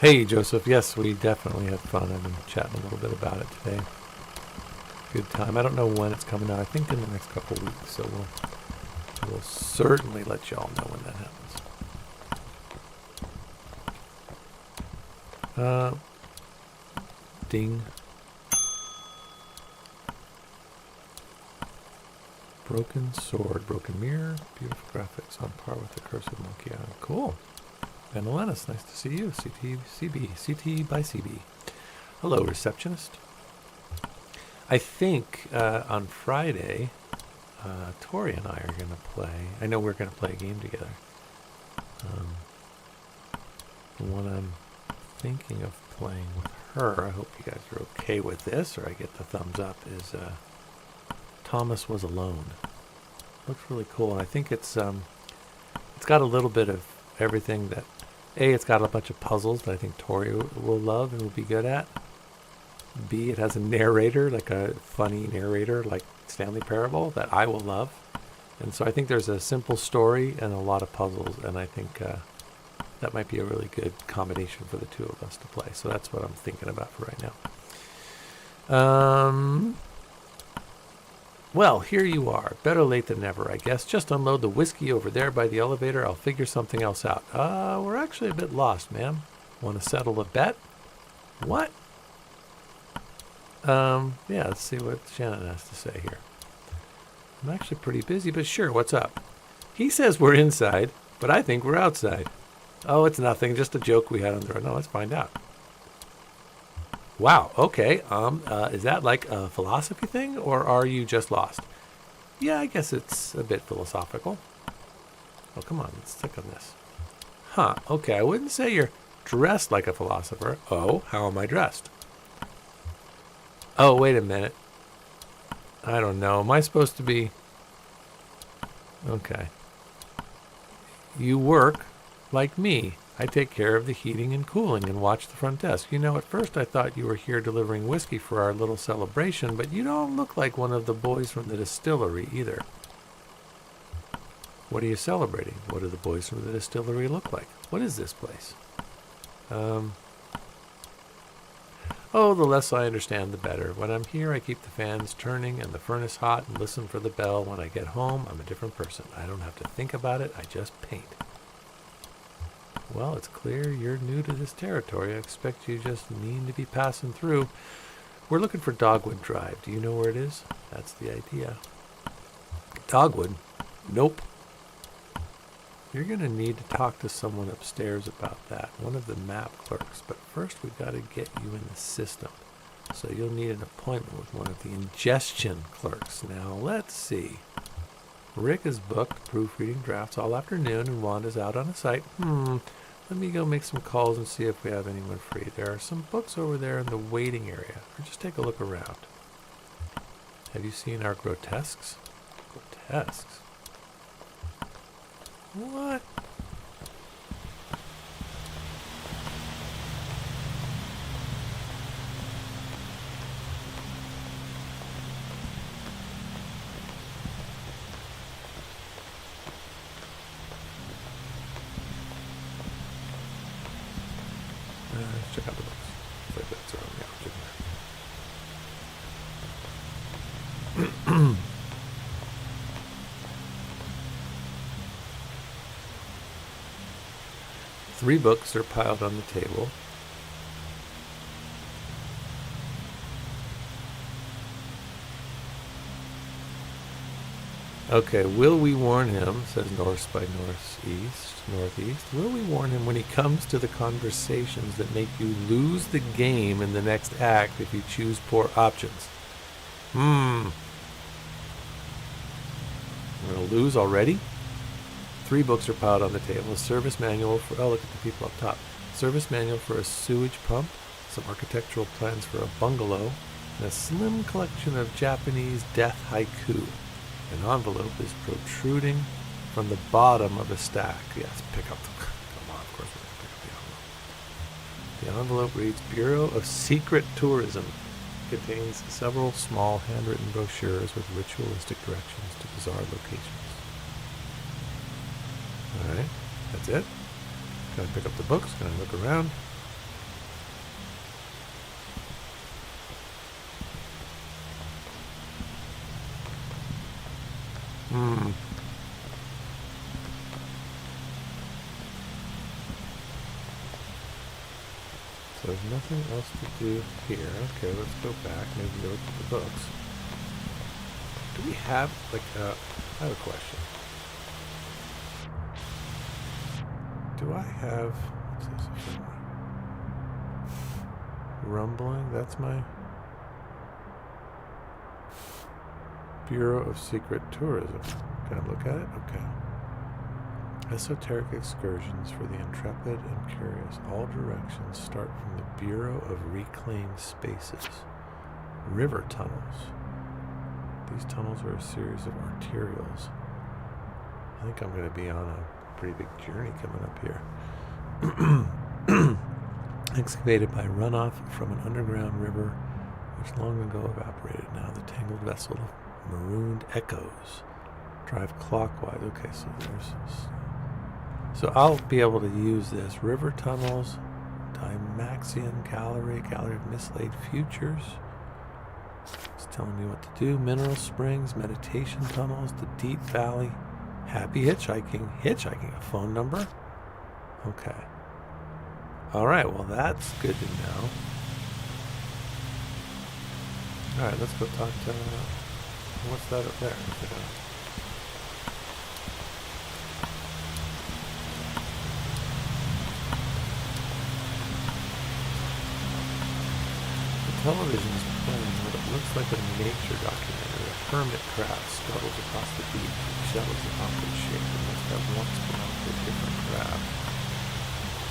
Hey, Joseph. Yes, we definitely had fun. I've been chatting a little bit about it today. Good time. I don't know when it's coming out. I think in the next couple of weeks. So we'll certainly let y'all know when that happens. Ding. Broken sword, broken mirror, beautiful graphics on par with the Curse of Monkey Island. Cool. Ben Alanis, nice to see you. CT by CB. Hello, receptionist. I think on Friday, Tori and I are going to play. I know we're going to play a game together. The one I'm thinking of playing with her, I hope you guys are okay with this, or I get the thumbs up, is Thomas Was Alone. Looks really cool, and I think it's got a little bit of everything that, it's got a bunch of puzzles that I think Tori will love and will be good at. B, it has a narrator, like a funny narrator, like Stanley Parable, that I will love. And so I think there's a simple story and a lot of puzzles, and I think that might be a really good combination for the two of us to play. So that's what I'm thinking about for right now. Well, here you are. Better late than never, I guess. Just unload the whiskey over there by the elevator. I'll figure something else out. We're actually a bit lost, ma'am. Want to settle a bet? What? Yeah, let's see what Shannon has to say here. I'm actually pretty busy, but sure, what's up? He says we're inside, but I think we're outside. Oh, it's nothing. Just a joke we had on the road. No, let's find out. Wow. Okay. Is that like a philosophy thing, or are you just lost? Yeah, I guess it's a bit philosophical. Oh, come on. Let's stick on this. Huh. Okay. I wouldn't say you're dressed like a philosopher. Oh, how am I dressed? Oh, wait a minute. I don't know. Am I supposed to be... Okay. You work like me. I take care of the heating and cooling and watch the front desk. You know, at first I thought you were here delivering whiskey for our little celebration, but you don't look like one of the boys from the distillery either. What are you celebrating? What do the boys from the distillery look like? What is this place? Oh, the less I understand, the better. When I'm here, I keep the fans turning and the furnace hot and listen for the bell. When I get home, I'm a different person. I don't have to think about it. I just paint. Well, it's clear you're new to this territory. I expect you just mean to be passing through. We're looking for Dogwood Drive. Do you know where it is? That's the idea. Dogwood? Nope. You're going to need to talk to someone upstairs about that, one of the map clerks. But first, we've got to get you in the system. So you'll need an appointment with one of the ingestion clerks. Now, let's see. Rick is booked proofreading drafts all afternoon, and Wanda's out on a site. Let me go make some calls and see if we have anyone free. There are some books over there in the waiting area. Or just take a look around. Have you seen our grotesques? Grotesques? What? Let's check out the books. Like that's around the object. 3 books are piled on the table. Okay, will we warn him, says north by northeast. Will we warn him when he comes to the conversations that make you lose the game in the next act if you choose poor options? I'm going to lose already? 3 books are piled on the table. A service manual for, oh, look at the people up top. Service manual for a sewage pump, some architectural plans for a bungalow, and a slim collection of Japanese death haiku. An envelope is protruding from the bottom of a stack. Yes, pick up the... Come on, of course we're going to pick up the envelope. The envelope reads, Bureau of Secret Tourism. Contains several small handwritten brochures with ritualistic directions to bizarre locations. Alright, that's it. Gonna pick up the books, gonna look around. So there's nothing else to do here. Okay, let's go back, maybe look at the books. Do we have, like, I have a question. Do I have, what's this? Rumbling, that's my Bureau of Secret Tourism. Can I look at it? Okay. Esoteric excursions for the intrepid and curious. All directions start from the Bureau of Reclaimed Spaces. River tunnels. These tunnels are a series of arterials. I think I'm going to be on a pretty big journey coming up here. Excavated by runoff from an underground river which long ago evaporated. Now the tangled vessel of marooned echoes drive clockwise. Okay, so there's... So I'll be able to use this. River tunnels, Dymaxion Gallery of Mislaid Futures. It's telling me what to do. Mineral springs, meditation tunnels, the deep valley, happy hitchhiking, a phone number. Okay. All right, well, that's good to know. All right, let's go talk to... what's that up there? television is playing what it looks like a nature documentary. A hermit crab scuttles across the beach. Its shell is an awkward shape and must have once belonged to a different crab.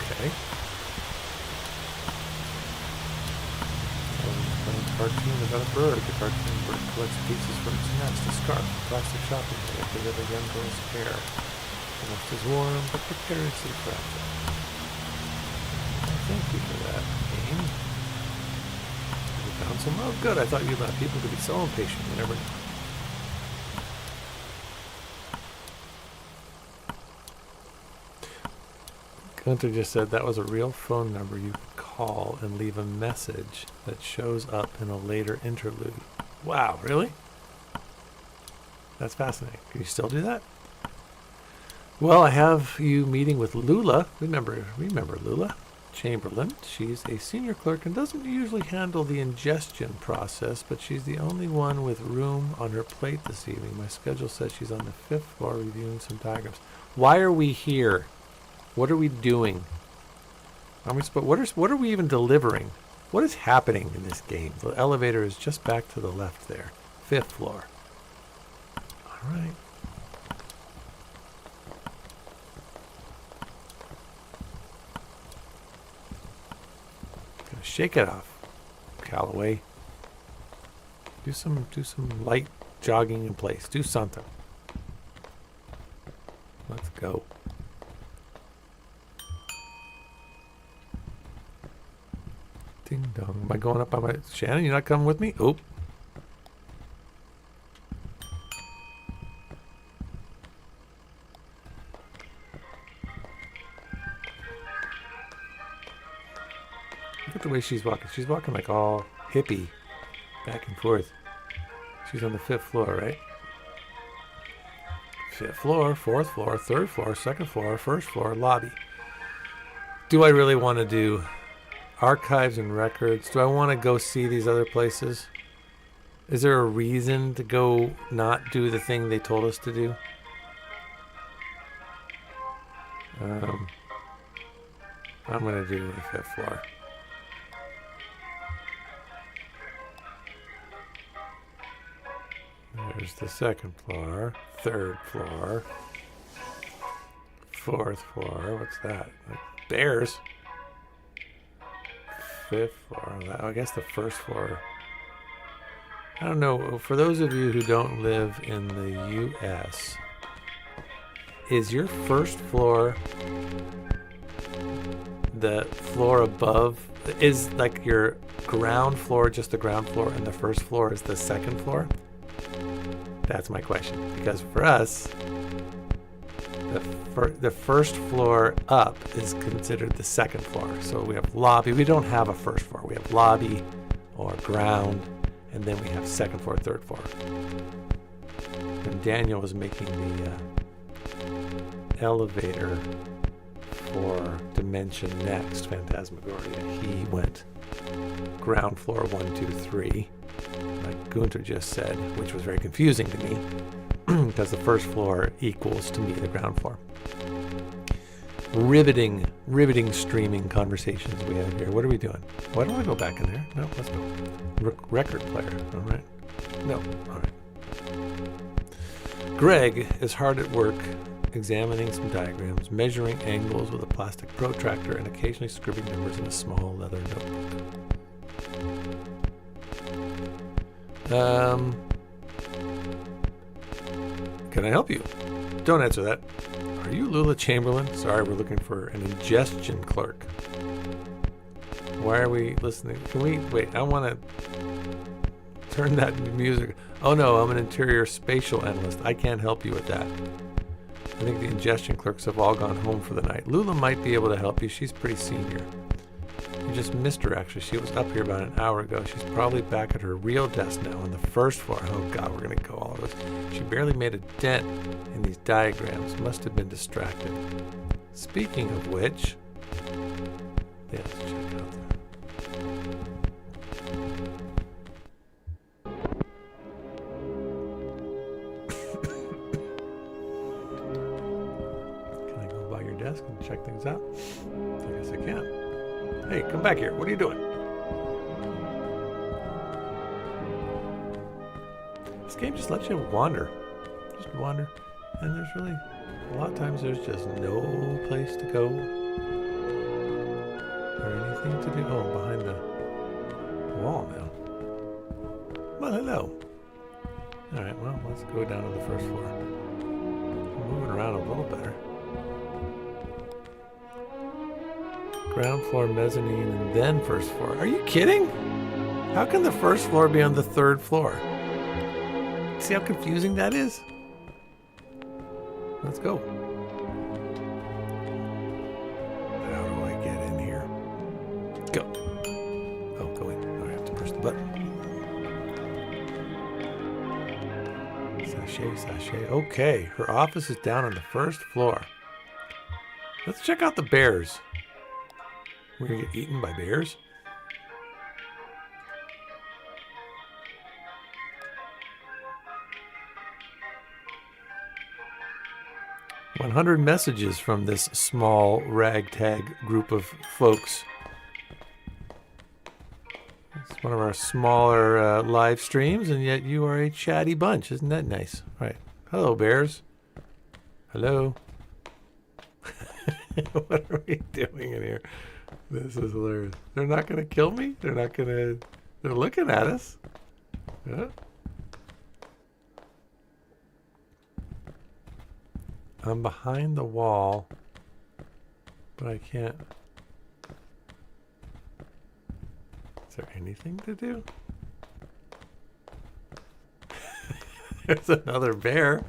Okay. Playing a cartoon about a bird. The cartoon bird collects pieces from its nest, a scarf, a plastic shopping bag, a bit of a young girl's hair. The nest is warm, but precariously fragile. Thank you for that, game. You found some? Oh, good. I thought you about people could be so impatient. You never know. Gunter just said that was a real phone number you could call and leave a message that shows up in a later interlude. Wow, really? That's fascinating. Can you still do that? Well, I have you meeting with Lula. Remember Lula Chamberlain. She's a senior clerk and doesn't usually handle the ingestion process, but she's the only one with room on her plate this evening. My schedule says she's on the 5th floor reviewing some diagrams. Why are we here? What are we doing? What are we even delivering? What is happening in this game? The elevator is just back to the left there. 5th floor. All right. Shake it off, Callaway. Do some light jogging in place. Do something. Let's go. Ding dong. Am I going up by my... Shannon, you're not coming with me? Oh. Look at the way she's walking. She's walking like all hippie, back and forth. She's on the 5th floor, right? 5th floor, 4th floor, 3rd floor, 2nd floor, 1st floor, lobby. Do I really want to do archives and records? Do I want to go see these other places? Is there a reason to go not do the thing they told us to do? I'm going to do the 5th floor. There's the 2nd floor, 3rd floor, 4th floor. What's that? Bears. 5th floor. I guess the 1st floor. I don't know. For those of you who don't live in the U.S., is your 1st floor the floor above? Is like your ground floor just the ground floor and the 1st floor is the 2nd floor? That's my question. Because for us, the 1st floor up is considered the 2nd floor. So we have lobby. We don't have a 1st floor. We have lobby or ground, and then we have 2nd floor, 3rd floor. When Daniel was making the elevator for Dimension Next, Phantasmagoria, he went ground floor 1, 2, 3. Like Gunter just said, which was very confusing to me because the 1st floor equals to me the ground floor. Riveting streaming conversations we have here. What are we doing? Why don't I go back in there? No, let's go. Record player. All right. No. All right. Greg is hard at work examining some diagrams, measuring angles with a plastic protractor, and occasionally scribbling numbers in a small leather notebook. Can I help you? Don't answer that. Are you Lula Chamberlain? Sorry, we're looking for an ingestion clerk. Why are we listening? Can we wait? I want to turn that into music. Oh no, I'm an interior spatial analyst. I can't help you with that. I think the ingestion clerks have all gone home for the night. Lula might be able to help you. She's pretty senior. You just missed her, actually. She was up here about an hour ago. She's probably back at her real desk now on the 1st floor. Oh, God, we're going to go all of this. She barely made a dent in these diagrams. Must have been distracted. Speaking of which, yeah, let's check out that. Can I go by your desk and check things out? I guess I can. Hey, come back here. What are you doing? game just lets you wander. Just wander. And there's really, a lot of times there's just no place to go or anything to do. Oh, I'm behind the wall now. Well, hello. All right, well, let's go down to the first floor. I'm moving around a little better. Ground floor, mezzanine, and then first floor. Are you kidding? How can the first floor be on the third floor? See how confusing that is? Let's go. How do I get in here? Go. Oh, going. I have to push the button. Sachet. Okay, her office is down on the first floor. Let's check out the bears. We're gonna get eaten by bears? 100 messages from this small ragtag group of folks. It's one of our smaller live streams, and yet you are a chatty bunch. Isn't that nice? All right. Hello, bears. Hello. What are we doing in here? This is hilarious. They're not going to kill me? They're not going to... They're looking at us. Yeah. I'm behind the wall, but I can't... Is there anything to do? There's another bear.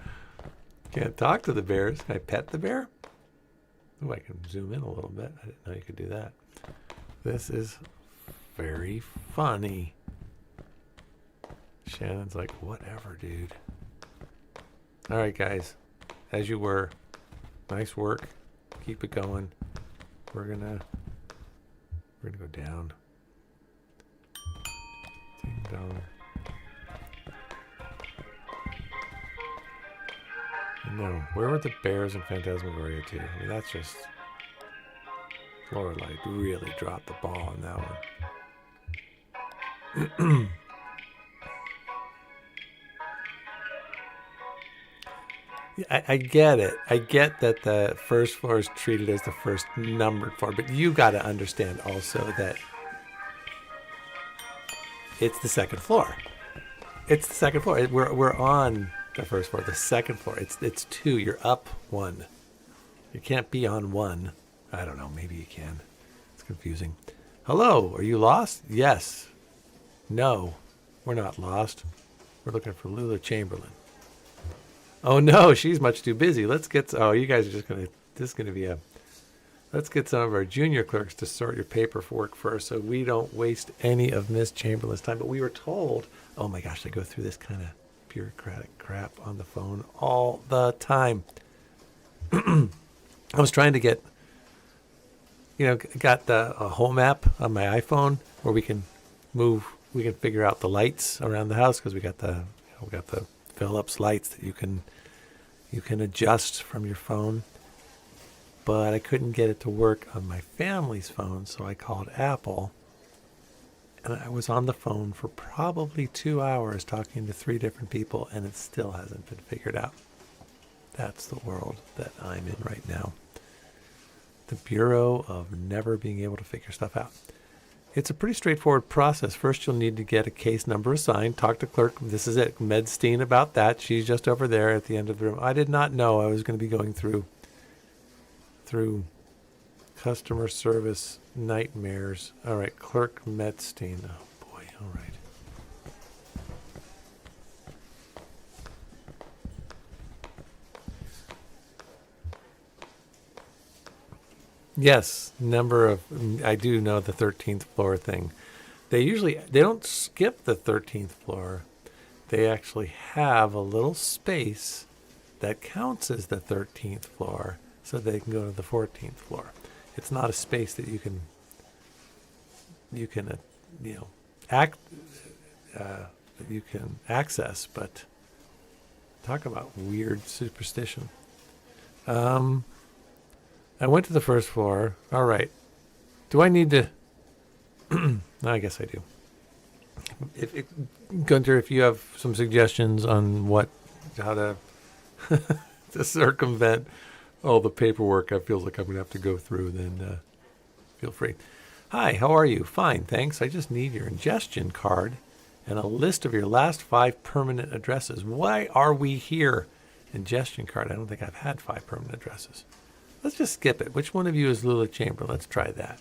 Can't talk to the bears. Can I pet the bear? Oh, I can zoom in a little bit. I didn't know you could do that. This is very funny. Shannon's like, whatever, dude. All right, guys. As you were. Nice work. Keep it going. We're gonna go down. Ding dong. No, where were the bears in Phantasmagoria 2? I mean, that's just... Lorelei really dropped the ball on that one. I get it. I get that the first floor is treated as the first numbered floor, but you got to understand also that it's the second floor. It's the second floor. We're on the first floor. The second floor. It's 2. You're up 1. You can't be on 1. I don't know. Maybe you can. It's confusing. Hello. Are you lost? Yes. No. We're not lost. We're looking for Lula Chamberlain. Oh no, she's much too busy. Let's get... Oh, you guys are just going to... This is going to be a... Let's get some of our junior clerks to sort your paperwork first so we don't waste any of Miss Chamberlain's time. But we were told... Oh my gosh, they go through this kind of bureaucratic crap on the phone all the time. I was trying to get... got the home app on my iPhone where we can move... We can figure out the lights around the house because we got the Philips lights that you can adjust from your phone, but I couldn't get it to work on my family's phone, so I called Apple, and I was on the phone for probably 2 hours talking to 3 different people, and it still hasn't been figured out. That's the world that I'm in right now. The Bureau of never being able to figure stuff out. It's a pretty straightforward process. First, you'll need to get a case number assigned. Talk to clerk. This is it. Medstein about that. She's just over there at the end of the room. I did not know I was going to be going through customer service nightmares. All right, Clerk Medstein. Oh, boy. All right. Yes, I do know the 13th floor thing. They don't skip the 13th floor. They actually have a little space that counts as the 13th floor so they can go to the 14th floor. It's not a space that you can access, but talk about weird superstition. I went to the first floor. All right. Do I need to... I guess I do. If Gunter, if you have some suggestions on how to to circumvent all the paperwork I feel like I'm going to have to go through, then feel free. Hi, how are you? Fine, thanks. I just need your ingestion card and a list of your last 5 permanent addresses. Why are we here? Ingestion card. I don't think I've had 5 permanent addresses. Let's just skip it. Which one of you is Lula Chamber? Let's try that.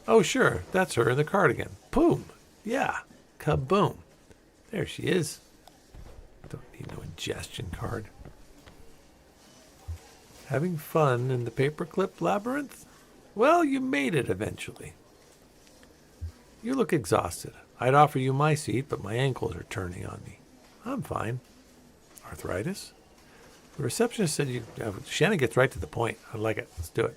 Oh, sure. That's her in the cardigan. Boom. Yeah. Kaboom. There she is. Don't need no ingestion card. Having fun in the paperclip labyrinth? Well, you made it eventually. You look exhausted. I'd offer you my seat, but my ankles are turning on me. I'm fine. Arthritis? The receptionist said you... Shannon gets right to the point. I like it. Let's do it.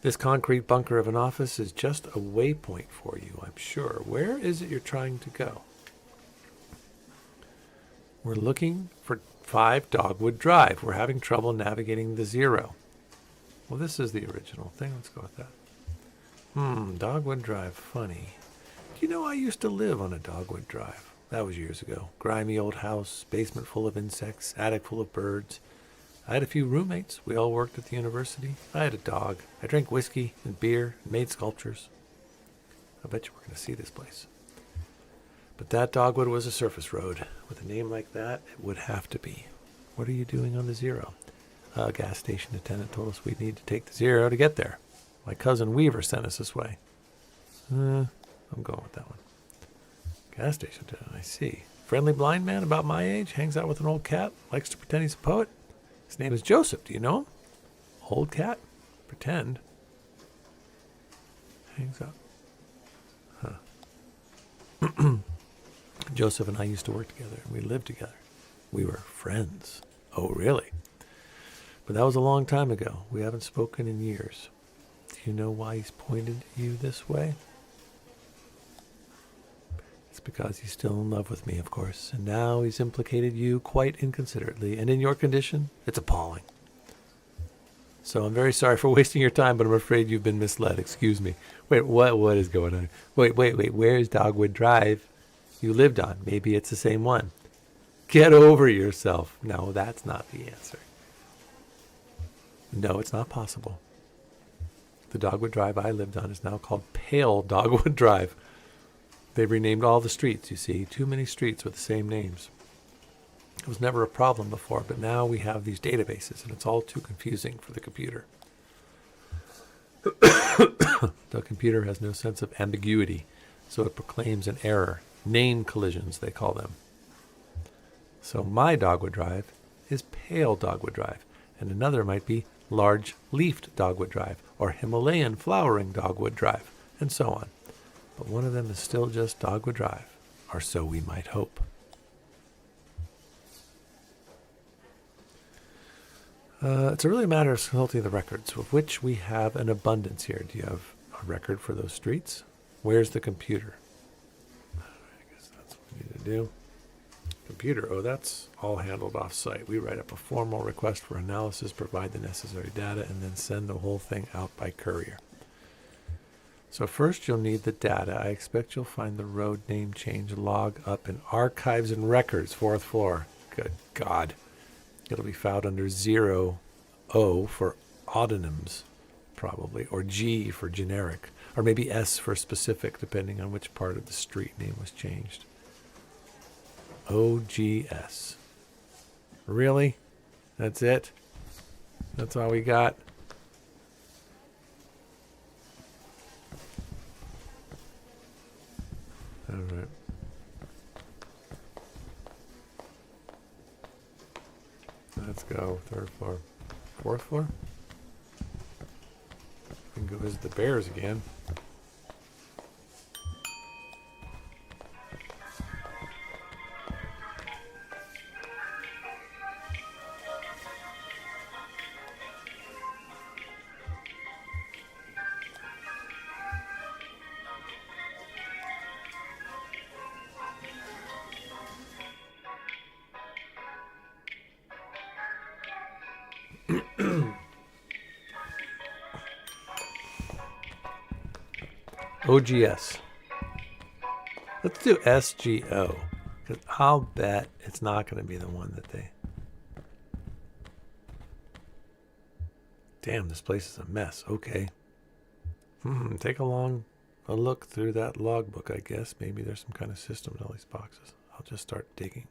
This concrete bunker of an office is just a waypoint for you, I'm sure. Where is it you're trying to go? We're looking for 5 Dogwood Drive. We're having trouble navigating the 0. Well, this is the original thing. Let's go with that. Dogwood Drive. Funny. Do you know I used to live on a Dogwood Drive? That was years ago. Grimy old house, basement full of insects, attic full of birds. I had a few roommates. We all worked at the university. I had a dog. I drank whiskey and beer and made sculptures. I bet you we're going to see this place. But that Dogwood was a surface road. With a name like that, it would have to be. What are you doing on the 0? A gas station attendant told us we'd need to take the 0 to get there. My cousin Weaver sent us this way. I'm going with that one. Gas station attendant, I see. Friendly blind man about my age, hangs out with an old cat, likes to pretend he's a poet. His name is Joseph. Do you know him? Old cat? Pretend. Hangs out. Huh. Joseph and I used to work together, and we lived together. We were friends. Oh, really? But that was a long time ago. We haven't spoken in years. Do you know why he's pointed you this way? It's because he's still in love with me, of course. And now he's implicated you quite inconsiderately. And in your condition, it's appalling. So I'm very sorry for wasting your time, but I'm afraid you've been misled. Excuse me. Wait, what is going on? Wait. Where's Dogwood Drive you lived on? Maybe it's the same one. Get over yourself. No, that's not the answer. No, it's not possible. The Dogwood Drive I lived on is now called Pale Dogwood Drive. They've renamed all the streets, you see. Too many streets with the same names. It was never a problem before, but now we have these databases, and it's all too confusing for the computer. The computer has no sense of ambiguity, so it proclaims an error. Name collisions, they call them. So my Dogwood Drive is Pale Dogwood Drive, and another might be Large-Leafed Dogwood Drive, or Himalayan Flowering Dogwood Drive, and so on. But one of them is still just Dogwood Drive, or so we might hope. It's really a matter of consulting the records, of which we have an abundance here. Do you have a record for those streets? Where's the computer? I guess that's what we need to do. Computer, oh, that's all handled off-site. We write up a formal request for analysis, provide the necessary data, and then send the whole thing out by courier. So first you'll need the data. I expect you'll find the road name change log up in Archives and Records, 4th floor. Good God. It'll be filed under 0O for autonyms, probably, or G for generic, or maybe S for specific, depending on which part of the street name was changed. OGS. Really? That's it? That's all we got? All right. Let's go. 3rd floor. 4th floor? We can go visit the bears again. OGS. Let's do SGO. Because I'll bet it's not going to be the one that they... Damn, this place is a mess. Okay. Take a look through that logbook, I guess. Maybe there's some kind of system in all these boxes. I'll just start digging.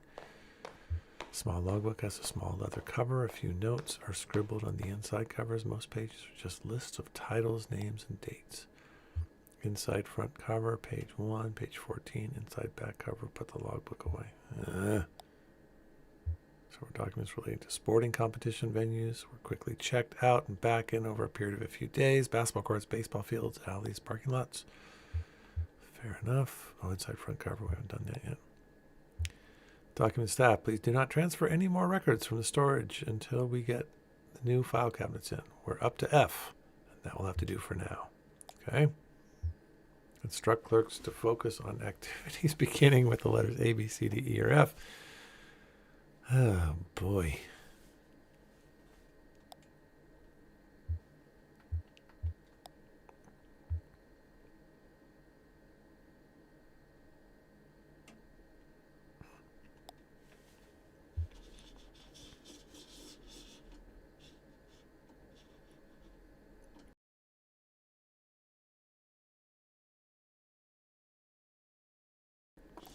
Small logbook has a small leather cover. A few notes are scribbled on the inside covers. Most pages are just lists of titles, names, and dates. Inside front cover, page 1, page 14. Inside back cover, put the logbook away. So documents relating to sporting competition venues were quickly checked out and back in over a period of a few days. Basketball courts, baseball fields, alleys, parking lots. Fair enough. Oh, inside front cover, we haven't done that yet. Document staff, please do not transfer any more records from the storage until we get the new file cabinets in. We're up to F, and that will have to do for now. Okay. Instruct clerks to focus on activities beginning with the letters A, B, C, D, E, or F. Oh, boy.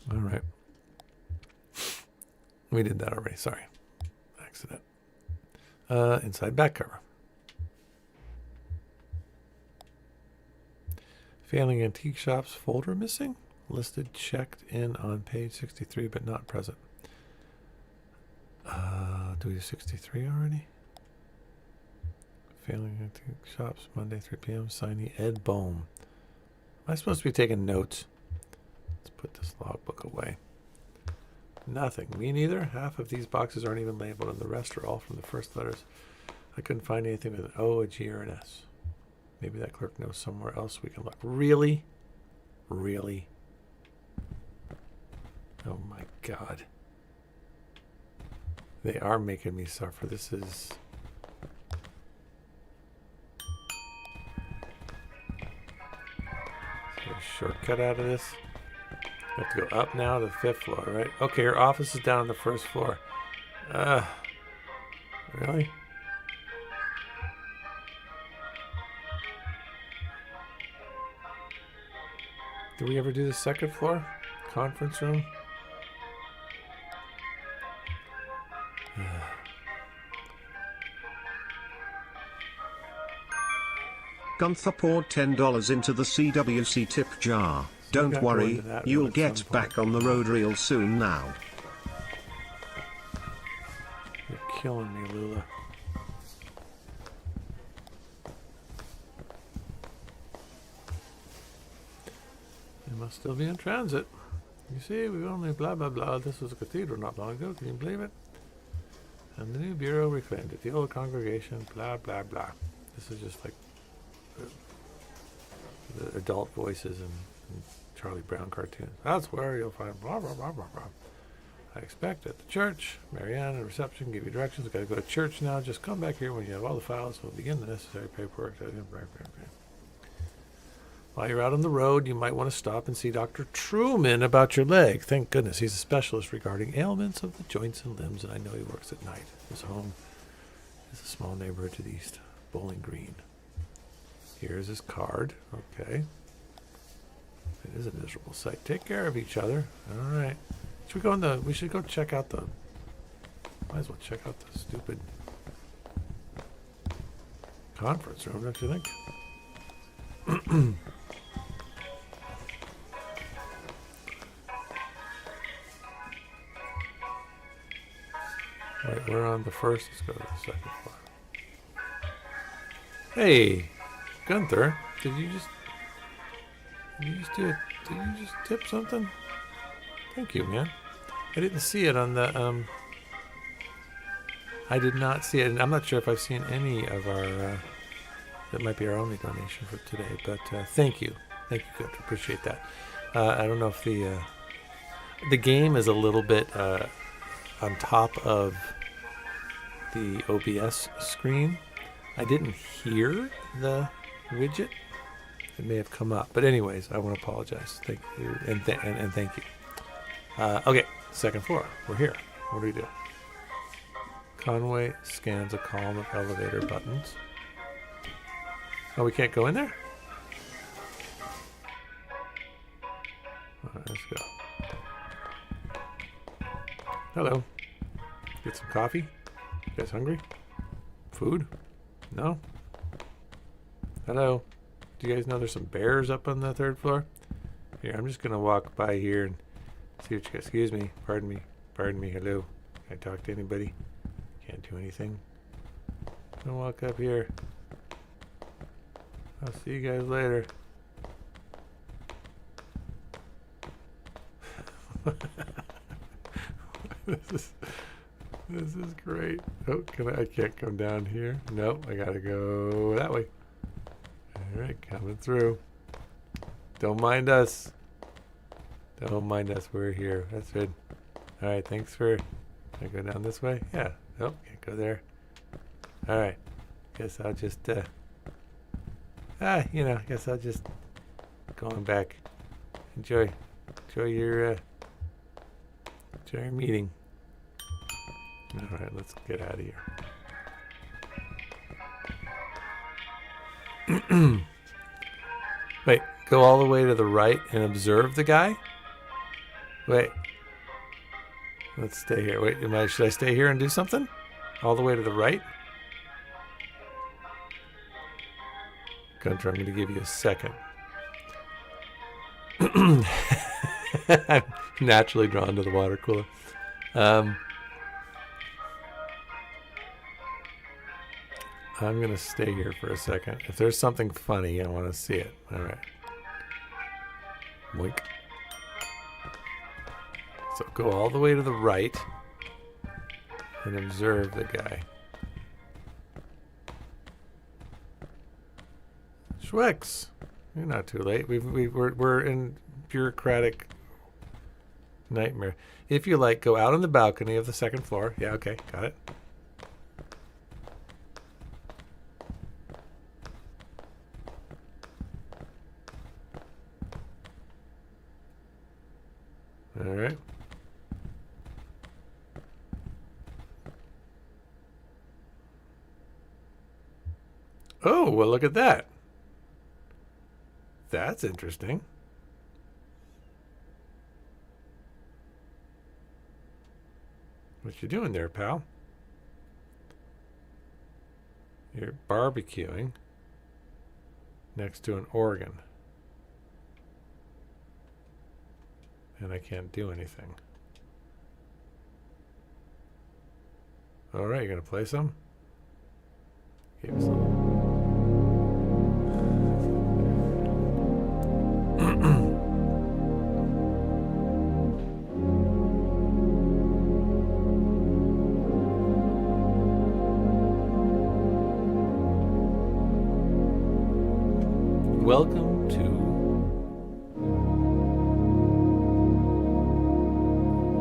All right. We did that already. Sorry. Accident. Inside back cover. Failing antique shops folder missing. Listed checked in on page 63 but not present. Do we do 63 already? Failing antique shops Monday 3 p.m. Signee Ed Bohm. Am I supposed to be taking notes? Let's put this logbook away. Nothing. Me neither. Half of these boxes aren't even labeled, and the rest are all from the first letters. I couldn't find anything with an O, a G, or an S. Maybe that clerk knows somewhere else we can look. Really? Really? Oh my God. They are making me suffer. This is... Is there a shortcut out of this? I have to go up now to the 5th floor, right? Okay, your office is down on the 1st floor. Really? Did we ever do the 2nd floor? Conference room? Gunther poured $10 into the CWC tip jar. Don't worry, you'll get back on the road real soon now. You're killing me, Lula. They must still be in transit. You see, we've only blah blah blah. This was a cathedral not long ago. Can you believe it? And the new bureau reclaimed it. The old congregation, blah blah blah. This is just like the adult voices and Charlie Brown cartoons. That's where you'll find blah blah blah blah blah. I expect at the church. Marianne at reception give you directions. Got to go to church now. Just come back here when you have all the files. We'll begin the necessary paperwork. While you're out on the road, you might want to stop and see Dr. Truman about your leg. Thank goodness he's a specialist regarding ailments of the joints and limbs, and I know he works at night. His home is a small neighborhood to the east, Bowling Green. Here's his card. Okay. It is a miserable sight. Take care of each other. All right. Should we go in the... We should go check out the... Might as well check out the stupid conference room, don't you think? Right, we're on the 1st. Let's go to the 2nd floor. Hey, Gunther, did you just tip something? Thank you, man. I didn't see it on the I did not see it, and I'm not sure if I've seen any of our that might be our only donation for today, but thank you, Gunther, appreciate that. I don't know if the game is a little bit on top of the OBS screen. I didn't hear the widget, it may have come up. But anyways, I want to apologize. Thank you, and thank you. Okay, second floor. We're here. What do we do? Conway scans a column of elevator buttons. Oh, we can't go in there? All right, let's go. Hello. Get some coffee? You guys hungry? Food? No? Hello. Do you guys know there's some bears up on the third floor? Here, I'm just going to walk by here and see what you guys... Excuse me. Pardon me. Pardon me. Hello. Can I talk to anybody? Can't do anything. I'm going to walk up here. I'll see you guys later. This is great. Oh, I can't come down here. Nope, I gotta go that way. Alright, coming through. Don't mind us. Don't mind us, we're here. That's good. Alright, thanks for... Can I go down this way? Yeah. Nope, can't go there. Alright. Guess I'll just, guess I'll just... Going back. Enjoy your meeting. Alright, let's get out of here. Wait, go all the way to the right and observe the guy? Wait. Let's stay here. Wait, should I stay here and do something? All the way to the right? Gunter, I'm going to give you a second. I'm naturally drawn to the water cooler. I'm going to stay here for a second. If there's something funny, I want to see it. All right. Boink. So go all the way to the right and observe the guy. Schwex, you're not too late. We're in bureaucratic nightmare. If you like, go out on the balcony of the second floor. Yeah, okay, got it. All right. Oh, well, look at that. That's interesting. What you doing there, pal? You're barbecuing next to an organ. And I can't do anything. All right, you're going to play some? Give us a little. Welcome to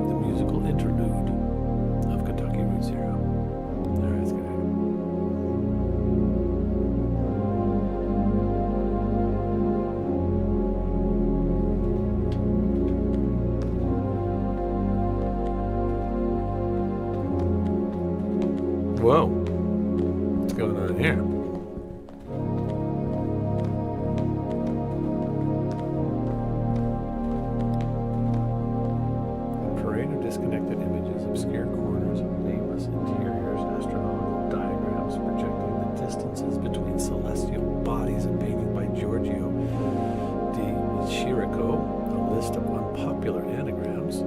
the musical interlude of Kentucky Route Zero. All right, let's get it. Whoa, what's going on here? Disconnected images, obscure corners, nameless interiors, astronomical diagrams projecting the distances between celestial bodies, and painting by Giorgio di Chirico, a list of unpopular anagrams.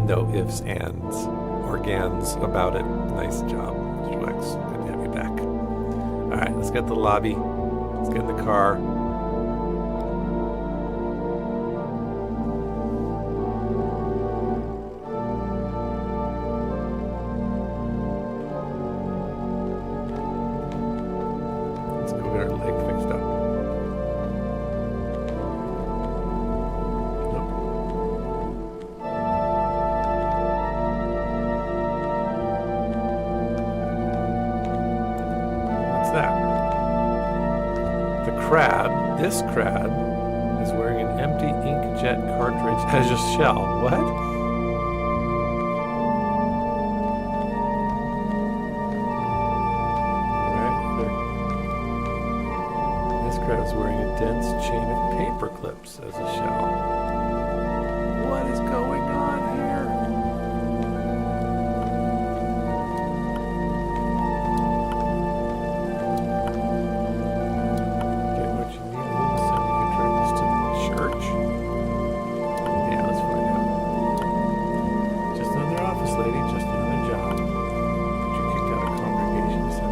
No ifs, ands, or gans about it. Nice job, Schwex. Good to have you back. All right, let's get to the lobby. Let's get in the car. get her leg fixed up. Nope. What's that? The crab, this crab, is wearing an empty inkjet cartridge as a shell. What? Is wearing a dense chain of paper clips as a shell. What is going on here? Okay, what you need, Luna said you can drive this to the church? Yeah, let's find out. Just another office lady, just another job. But you kicked out a congregation, so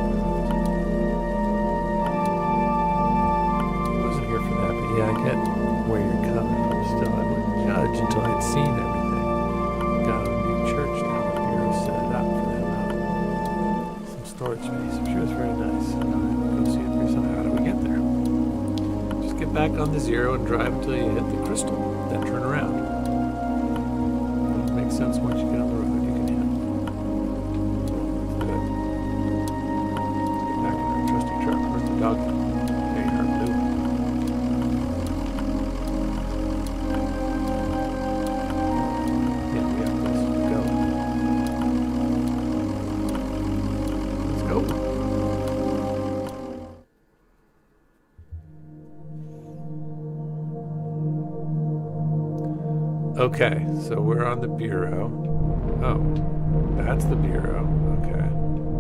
yeah, I get where you're coming from. Still, I wouldn't judge until I'd seen everything. Got a new church now. The bureau set it up for them. Some storage space. I'm sure it's very nice. Go see it for yourself. How do we get there? Just get back on the zero and drive until you hit the crystal. Then turn around. It makes sense once you get on the road. You can handle it. That's good. Get back in our trusty truck. Where's the dog? There you are, Blue. Okay, so we're on the bureau. Oh, that's the bureau. Okay.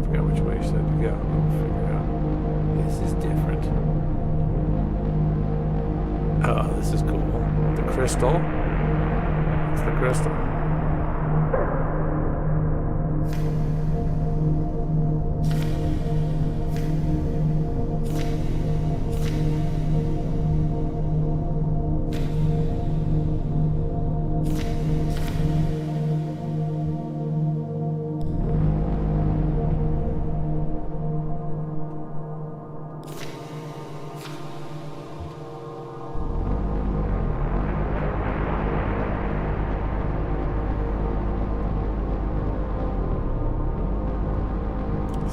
Forgot which way you said to go. We'll figure it out. This is different. Oh, this is cool. The crystal. It's the crystal.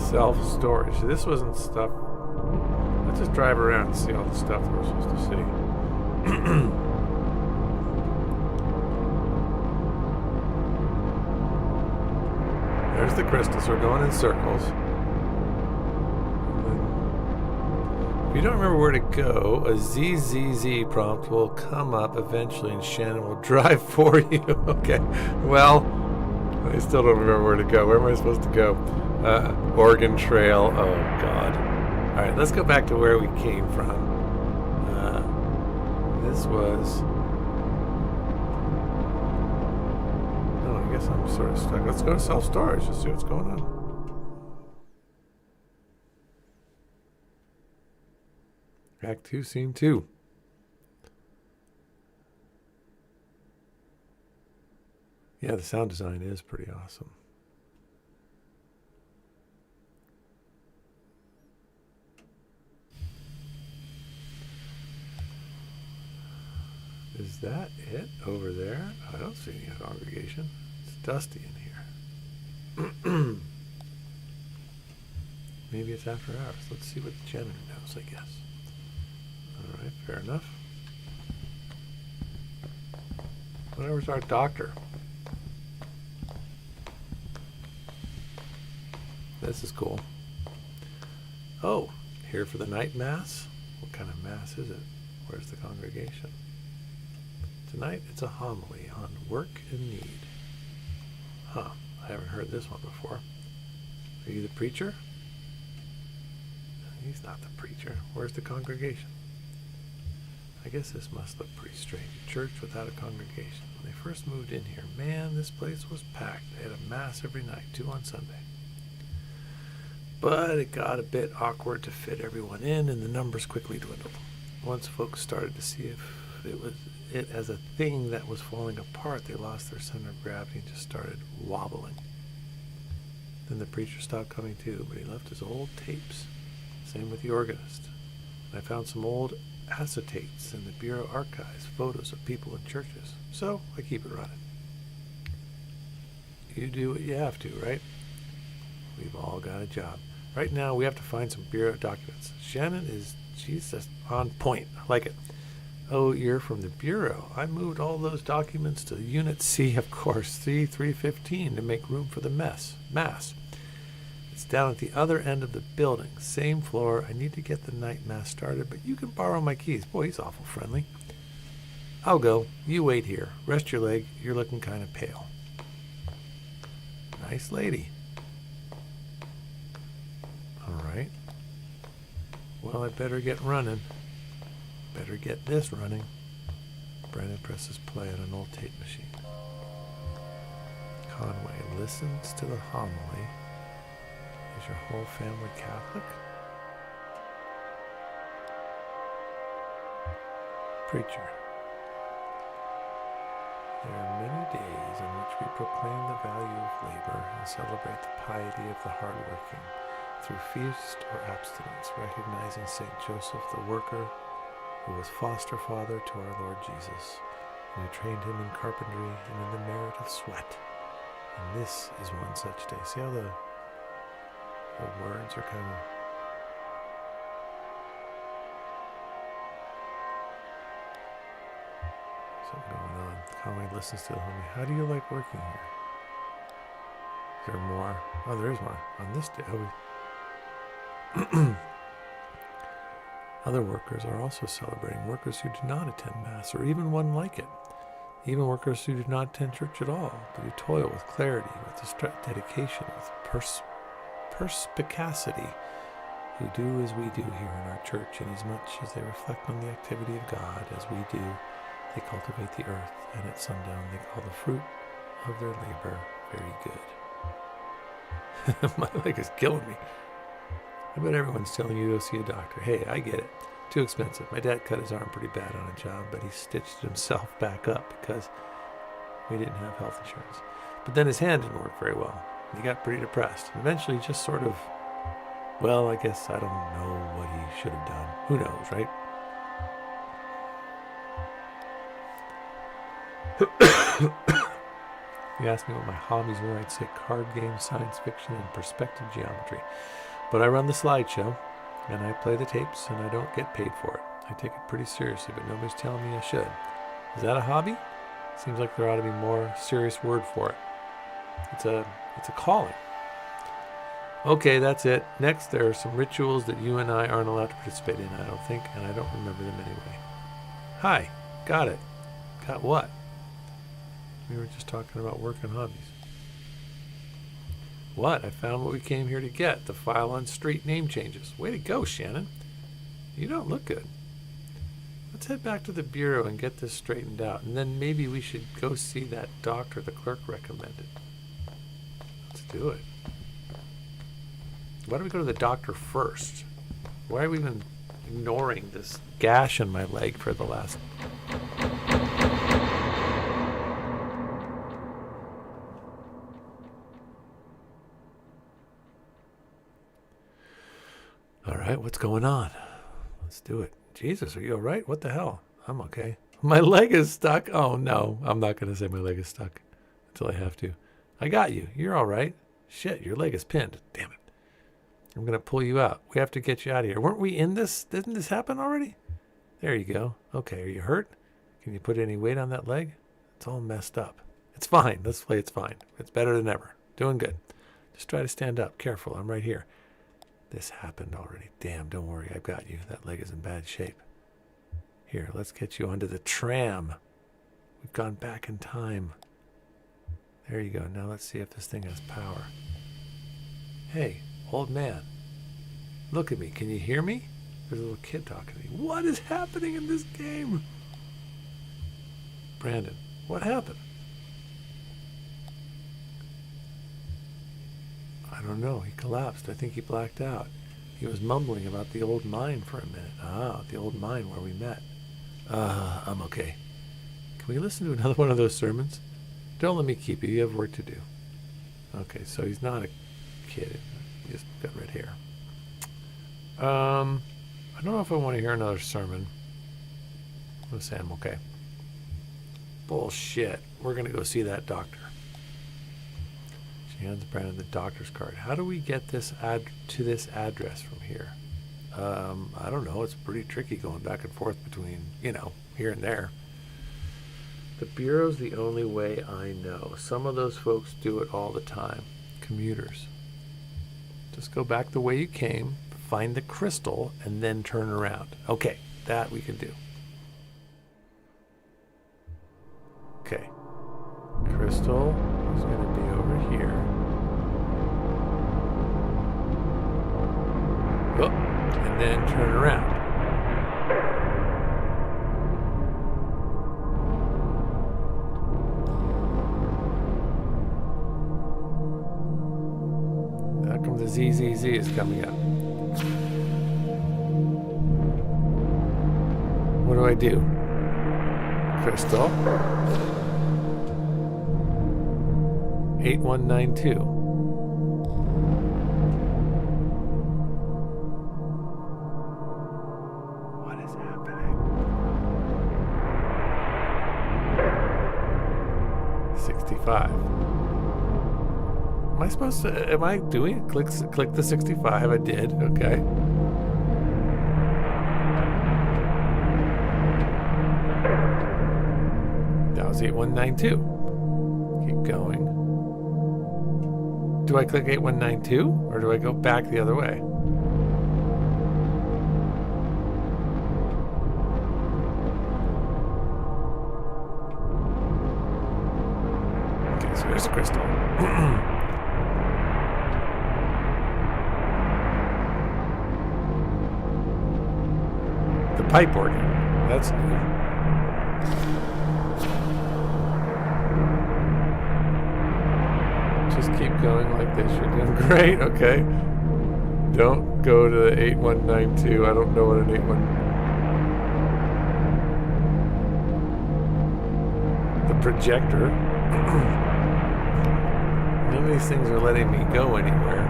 Self-storage. This wasn't stuff. Let's just drive around and see all the stuff we're supposed to see. There's the crystals. We're going in circles. If you don't remember where to go, a ZZZ prompt will come up eventually and Shannon will drive for you. Okay. Well, I still don't remember where to go. Where am I supposed to go? Oregon Trail. Oh, God. All right, let's go back to where we came from. This was... Oh, I guess I'm sort of stuck. Let's go to self-storage. Let's see what's going on. Act 2, Scene 2. Yeah, the sound design is pretty awesome. Is that it over there? I don't see any congregation. It's dusty in here. Maybe it's after hours. Let's see what the janitor knows, I guess. All right, fair enough. Where's our doctor? This is cool. Oh, here for the night mass? What kind of mass is it? Where's the congregation? Tonight it's a homily on work and need. Huh, I haven't heard this one before. Are you the preacher? He's not the preacher. Where's the congregation? I guess this must look pretty strange. A church without a congregation. When they first moved in here, man, this place was packed. They had a mass every night, 2 on Sunday. But it got a bit awkward to fit everyone in, and the numbers quickly dwindled. Once folks started to see if it was it as a thing that was falling apart, they lost their center of gravity and just started wobbling. Then the preacher stopped coming too, but he left his old tapes. Same with the organist. I found some old acetates in the Bureau archives, photos of people in churches. So I keep it running. You do what you have to, right? We've all got a job. Right now, we have to find some Bureau documents. She's just on point. I like it. Oh, you're from the Bureau. I moved all those documents to Unit C, of course, C315, to make room for the Mass. It's down at the other end of the building, same floor. I need to get the night Mass started, but you can borrow my keys. Boy, he's awful friendly. I'll go. You wait here. Rest your leg. You're looking kind of pale. Nice lady. All right. Well, I better get running. Better get this running. Brandon presses play on an old tape machine. Conway listens to the homily. Is your whole family Catholic? Preacher. There are many days on which we proclaim the value of labor and celebrate the piety of the hardworking through feast or abstinence, recognizing St. Joseph the worker, who was foster father to our Lord Jesus, and who trained him in carpentry and in the merit of sweat. And this is one such day. See how the words are kind of... something going on. Conway listens to the homie. How do you like working here? Is there more? Oh, there is more. On this day, other workers are also celebrating. Workers who do not attend Mass, or even one like it. Even workers who do not attend church at all, but who toil with clarity, with dedication, with perspicacity, who do as we do here in our church, inasmuch as they reflect on the activity of God as we do. They cultivate the earth, and at sundown they call the fruit of their labor very good. My leg is killing me. I bet everyone's telling you to go see a doctor. Hey, I get it. Too expensive. My dad cut his arm pretty bad on a job, but he stitched himself back up because we didn't have health insurance. But then his hand didn't work very well. He got pretty depressed. And eventually just sort of, well, I guess I don't know what he should have done. Who knows, right? You asked me what my hobbies were, I'd say card games, science fiction, and perspective geometry. But I run the slideshow, and I play the tapes, and I don't get paid for it. I take it pretty seriously, but nobody's telling me I should. Is that a hobby? Seems like there ought to be more serious word for it. It's a calling. Okay, that's it. Next, there are some rituals that you and I aren't allowed to participate in, I don't think, and I don't remember them anyway. Hi, got it. Got what? We were just talking about work and hobbies. What? I found what we came here to get. The file on street name changes. Way to go, Shannon. You don't look good. Let's head back to the Bureau and get this straightened out. And then maybe we should go see that doctor the clerk recommended. Let's do it. Why don't we go to the doctor first? Why are we even ignoring this gash in my leg for the last... All right, what's going on? Let's do it. Jesus, are you all right? What the hell? I'm okay. My leg is stuck. Oh, no. I'm not going to say my leg is stuck until I have to. I got you. You're all right. Shit, your leg is pinned. Damn it. I'm going to pull you out. We have to get you out of here. Weren't we in this? Didn't this happen already? There you go. Okay, are you hurt? Can you put any weight on that leg? It's all messed up. It's fine. Let's play it's fine. It's better than ever. Doing good. Just try to stand up. Careful. I'm right here. This happened already. Damn, don't worry. I've got you. That leg is in bad shape. Here, let's get you onto the tram. We've gone back in time. There you go. Now let's see if this thing has power. Hey, old man. Look at me. Can you hear me? There's a little kid talking to me. What is happening in this game? Brandon, what happened? I don't know. He collapsed. I think he blacked out. He was mumbling about the old mine for a minute. Ah, the old mine where we met. I'm okay. Can we listen to another one of those sermons? Don't let me keep you. You have work to do. Okay, so he's not a kid. He just got red hair. I don't know if I want to hear another sermon. I'm going to say I'm okay. Bullshit. We're going to go see that doctor. She hands Brandon the doctor's card. How do we get this to this address from here? I don't know. It's pretty tricky going back and forth between, here and there. The Bureau's the only way I know. Some of those folks do it all the time. Commuters. Just go back the way you came, find the crystal, and then turn around. Okay, that we can do. Okay. Crystal is going to be over here. Oh, and then turn around. How come the ZZZ is coming up? What do I do? Crystal. 8192. What is happening? 65. Am I supposed to, am I doing it? Click the 65. I did. Okay. That was 8192. Keep going. Do I click 8192 or do I go back the other way? Okay, so there's a crystal. The pipe organ. That's new. Just keep going like this. You're doing great. Okay. Don't go to the 8192. I don't know what an 81. The projector. None of these things are letting me go anywhere.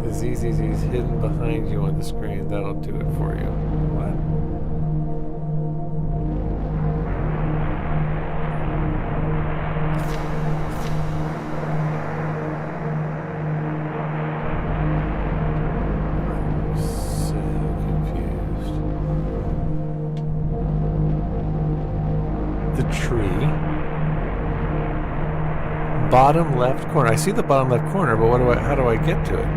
The ZZZ is hidden behind you on the screen. That'll do it for you. What? Tree. Bottom left corner. I see the bottom left corner, but how do I get to it?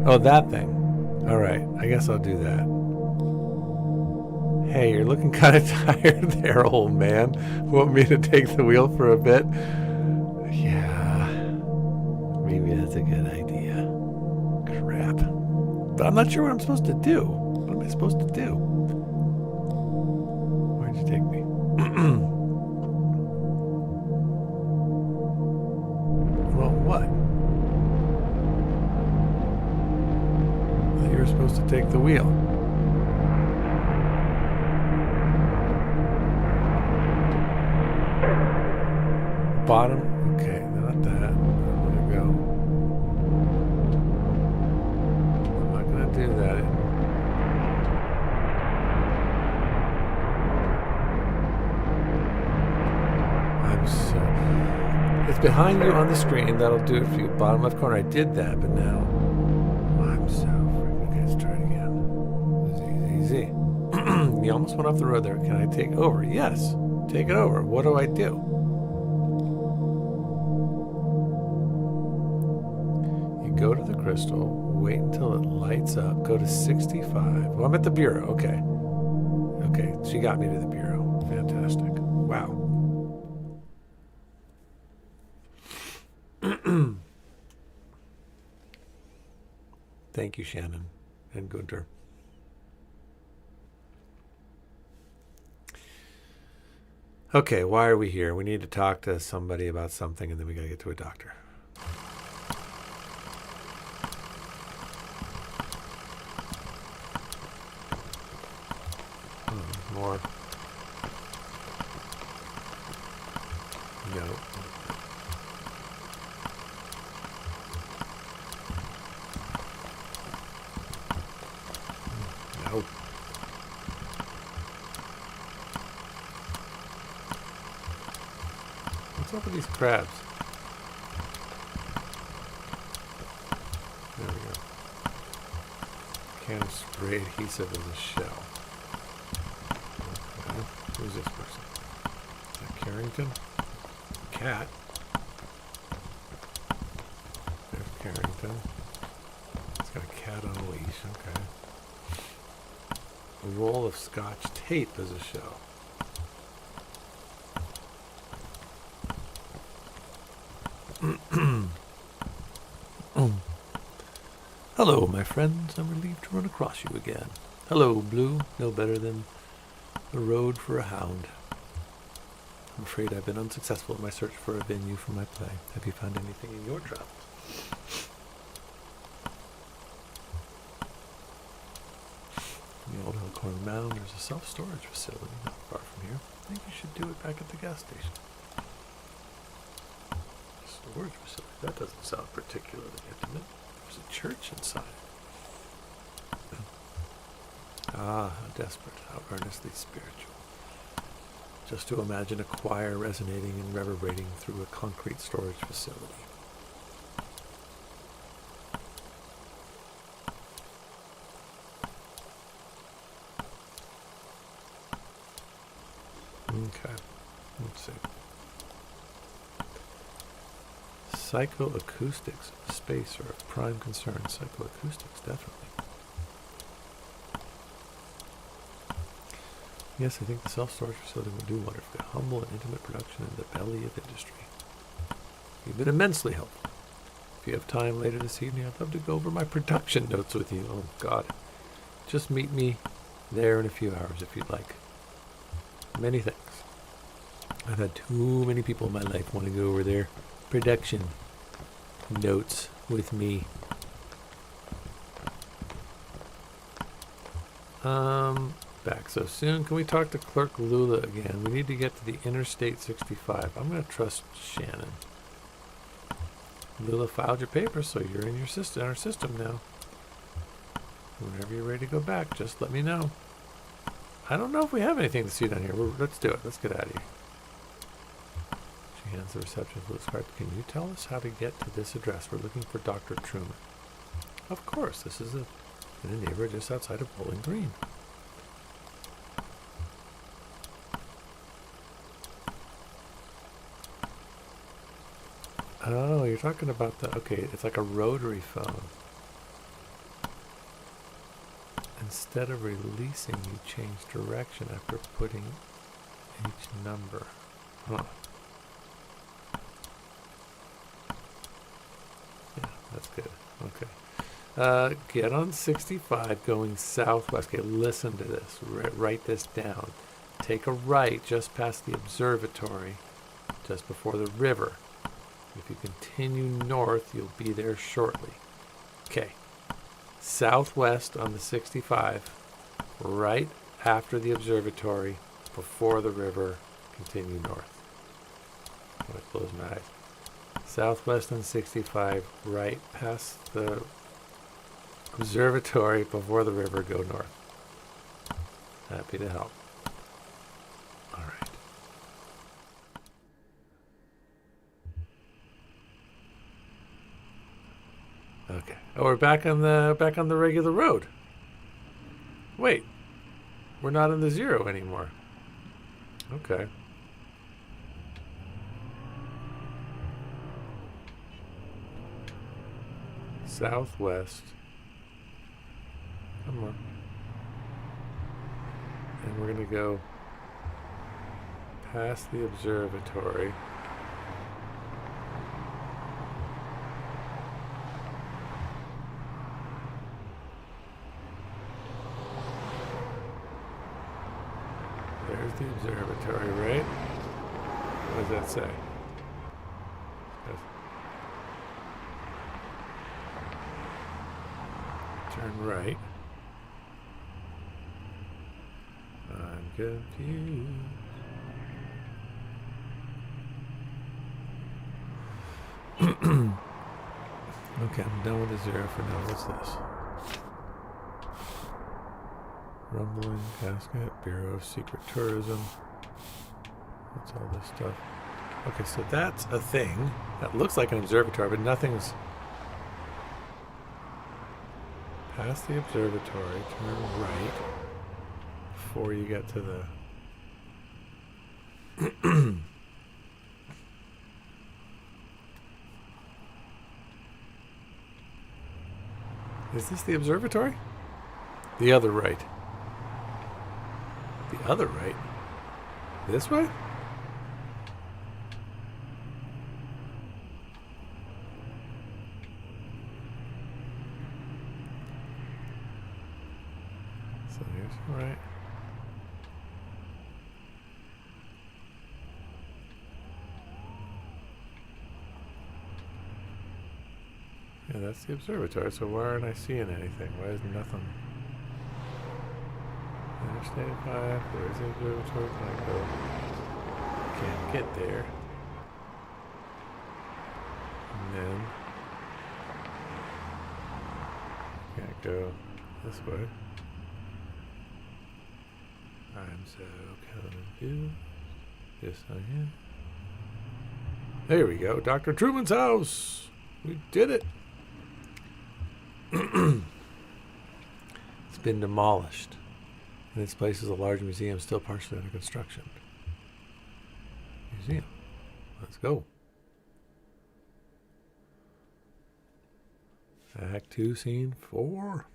Oh, that thing. All right. I guess I'll do that. Hey, you're looking kind of tired there, old man. Want me to take the wheel for a bit? Yeah. Maybe that's a good idea. Crap. But I'm not sure what I'm supposed to do. What am I supposed to do? Where'd you take me? Well, what? You were supposed to take the wheel. Bottom? Okay, not that. I'm gonna go. I'm not gonna do that. It's behind you on the screen. That'll do it for you. Bottom left corner. I did that, but now I'm so freaking. Okay, let's try it again. Easy. You almost went off the road there. Can I take over? Yes. Take it over. What do I do? You go to the crystal. Wait until it lights up. Go to 65. Well, I'm at the bureau. Okay. Okay. She got me to the bureau. Fantastic. Wow. Thank you, Shannon and Gunter. Okay, why are we here? We need to talk to somebody about something, and then we got to get to a doctor. More. No. up with these crabs? There we go. Can of spray adhesive as a shell. Okay. Who's this person? Is that Carrington? Cat. There's Carrington. It's got a cat on a leash. Okay. A roll of Scotch tape as a shell. Hello, my friends. I'm relieved to run across you again. Hello, Blue. No better than the road for a hound. I'm afraid I've been unsuccessful in my search for a venue for my play. Have you found anything in your travels? In the old Elkhorn Mound, there's a self-storage facility not far from here. I think you should do it back at the gas station. Storage facility? That doesn't sound particularly intimate. There's a church inside. Ah, how desperate, how earnestly spiritual. Just to imagine a choir resonating and reverberating through a concrete storage facility. Okay, let's see. Psychoacoustics of space are of prime concern. Psychoacoustics, definitely. Yes, I think the self-storage facility will do wonderfully. A humble and intimate production in the belly of industry. You've been immensely helpful. If you have time later this evening, I'd love to go over my production notes with you. Oh, God. Just meet me there in a few hours if you'd like. Many thanks. I've had too many people in my life want to go over their production notes with me. Back so soon. Can we talk to Clerk Lula again? We need to get to the Interstate 65. I'm going to trust Shannon. Lula filed your papers, so you're in our system now. Whenever you're ready to go back, just let me know. I don't know if we have anything to see down here. Let's do it. Let's get out of here. She hands the receptionist Lila's card. Can you tell us how to get to this address? We're looking for Dr. Truman. Of course. This is in a neighborhood just outside of Bowling Green. Oh, you're talking about the... Okay, it's like a rotary phone. Instead of releasing, you change direction after putting each number. Huh. Yeah, that's good. Okay. Get on 65 going southwest. Okay, listen to this. Write this down. Take a right just past the observatory, just before the river. If you continue north, you'll be there shortly. Okay. Southwest on the 65, right after the observatory, before the river, continue north. I'm going to close my eyes. Southwest on 65, right past the observatory, before the river, go north. Happy to help. All right. Okay. Oh, we're back on the regular road. Wait. We're not in the zero anymore. Okay. Southwest. Come on. And we're going to go past the observatory. There's the observatory, right? What does that say? Turn right. I'm confused. Okay, I'm done with the zero for now. What's this? Rumbling Casket, Bureau of Secret Tourism. What's all this stuff? Okay, so that's a thing. That looks like an observatory, but nothing's... Past the observatory, turn right before you get to the... Is this the observatory? The other right. The other right? This way? So here's right. Yeah, that's the observatory, so why aren't I seeing anything? Why is nothing? Interstate 5, where's the observatory? Can I go? Can't get there. And then can't go this way. I'm so confused. Yes, I am. There we go. Dr. Truman's house. We did it. It's been demolished. And its place is a large museum still partially under construction. Museum. Let's go. Act 2, Scene 4.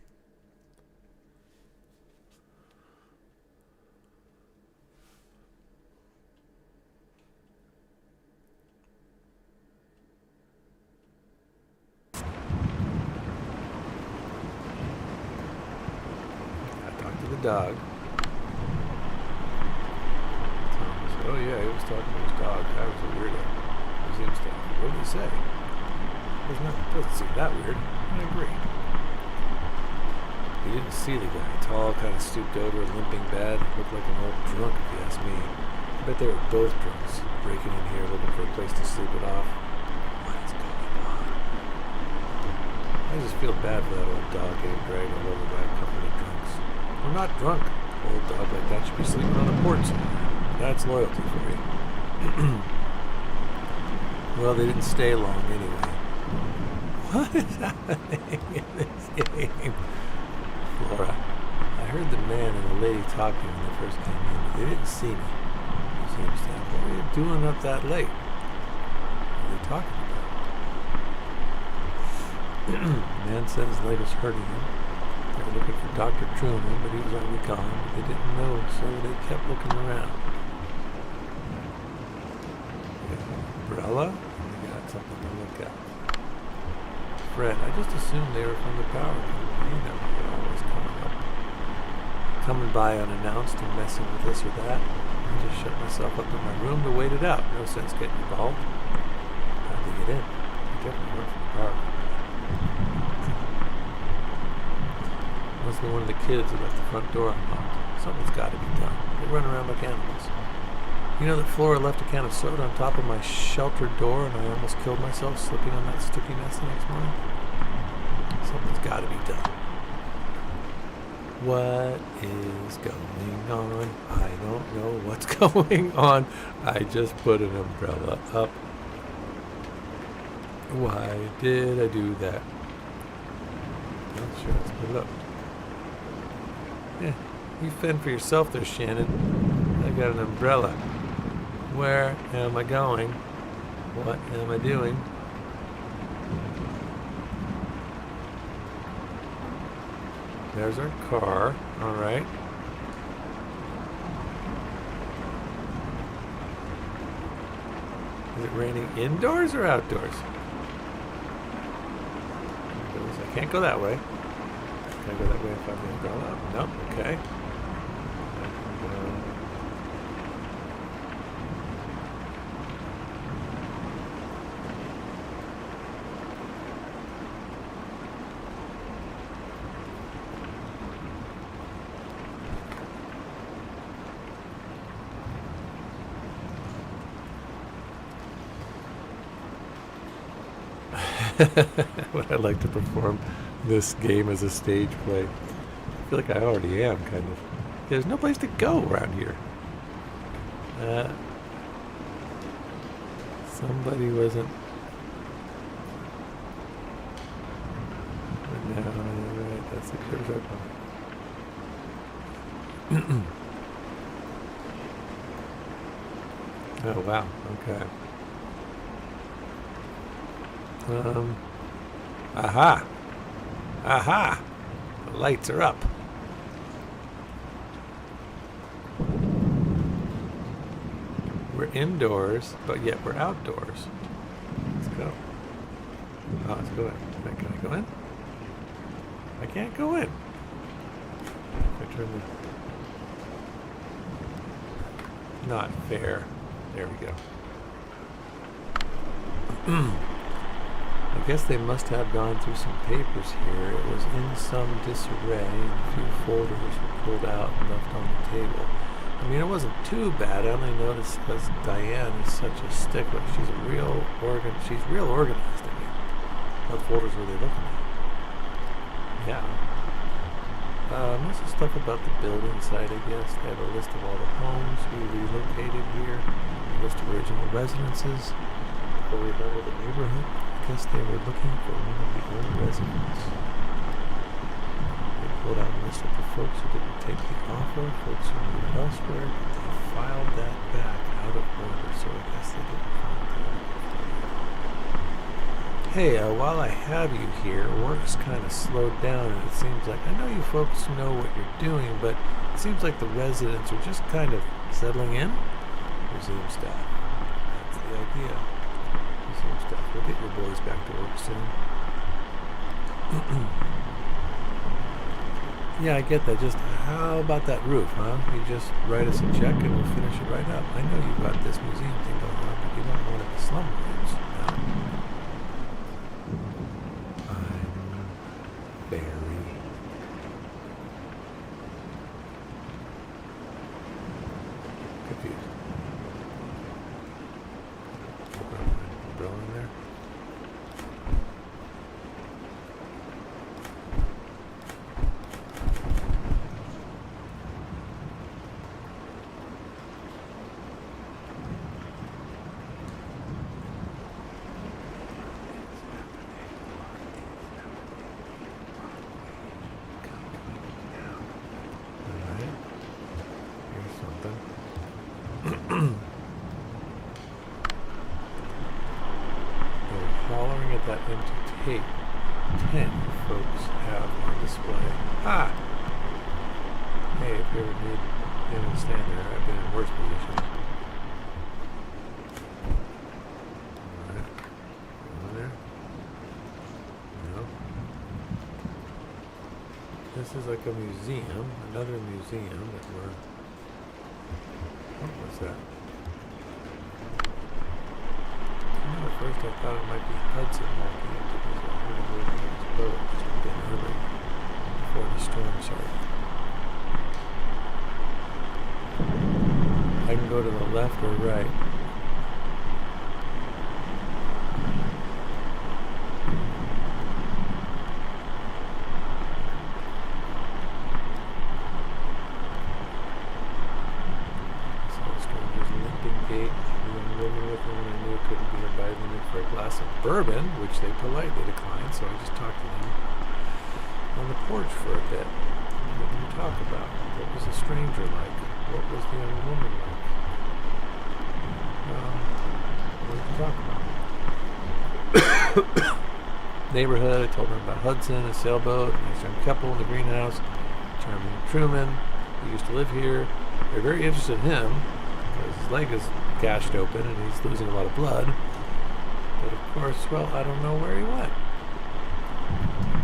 Dog. Oh yeah, he was talking to his dog. That was a weirdo. Museum staff. What did he say? Doesn't seem that weird. I agree. He didn't see the guy. Tall, kind of stooped over, limping bad. Looked like an old drunk, if you ask me. I bet they were both drunks, breaking in here, looking for a place to sleep it off. What is going on? I just feel bad for that old dog getting dragged all over by a couple of drunks. I'm not drunk. Old dog like that should be sleeping on a porch somewhere. That's loyalty for you. Well, they didn't stay long anyway. What is happening in this game? Flora, I heard the man and the lady talking when they first came in, but they didn't see me. Museum staff, what are you doing up that late? What are they talking about? The man said his leg was hurting him. They were looking for Dr. Truman, but he was already gone. They didn't know, so they kept looking around. Umbrella? We got something to look at. Fred, I just assumed they were from the power company. You know, they're always coming by unannounced and messing with this or that. I just shut myself up in my room to wait it out. No sense getting involved. How'd they get in? They definitely weren't from the power company. Must be one of the kids who left the front door unlocked. Something's got to be done. They run around like animals. You know that Flora left a can of soda on top of my shelter door and I almost killed myself slipping on that sticky mess the next morning? Something's got to be done. What is going on? I don't know what's going on. I just put an umbrella up. Why did I do that? Not sure. Let's put it up. Yeah, you fend for yourself there, Shannon. I got an umbrella. Where am I going? What am I doing? There's our car. All right. Is it raining indoors or outdoors? I can't go that way. Can I go that way if I have the umbrella? Nope. Okay. Would I like to perform this game as a stage play? I feel like I already am, kind of. There's no place to go around here. Somebody wasn't. No, right, that's the curve open. Oh wow, okay. Aha! Aha! The lights are up. We're indoors, but yet we're outdoors. Let's go. Oh, let's go in. Can I go in? I can't go in. I turn the... Not fair. There we go. I guess they must have gone through some papers here. It was in some disarray. A few folders were pulled out and left on the table. I mean, it wasn't too bad. I only noticed because Diane is such a stickler. She's real organized. I mean, what folders were they looking at? Yeah. Most of the stuff about the building site, I guess. They have a list of all the homes we relocated here. A list of original residences. Before we leveled the neighborhood, I guess they were looking for one of the old residents. They pulled out a list of the folks who didn't take the offer, folks who moved elsewhere, but they filed that back out of order, so I guess they didn't find that. Hey, while I have you here, work's kind of slowed down, and it seems like, I know you folks know what you're doing, but it seems like the residents are just kind of settling in. Resume staff. That's the idea. Resume staff. We'll get your boys back to work soon. Yeah, I get that. Just how about that roof, huh? You just write us a check and we'll finish it right up. I know you've got this museum thing going on, but you don't want it to slum rooms. Very confused. Umbrella in there? That empty tape 10 folks have on display. Ah! Hey, if you ever need anyone to stand there, I've been in worse positions. Alright. Over there? No. This is like a museum, another museum that we're... What was that? At first I thought it might be Hudson walking into his boat just a bit early before the storm started. I can go to the left or right. I saw the stranger's limping gait. The young woman with whom I knew couldn't be invited me for a glass of bourbon, which they politely declined, so I just talked to them on the porch for a bit. What did you talk about? What was the stranger like? What was the young woman like? What did you talk about? Neighborhood, I told them about Hudson, a sailboat, a nice young couple in the greenhouse, charming Truman, who used to live here. They're very interested in him, because his leg is gashed open and he's losing a lot of blood. But of course, well, I don't know where he went.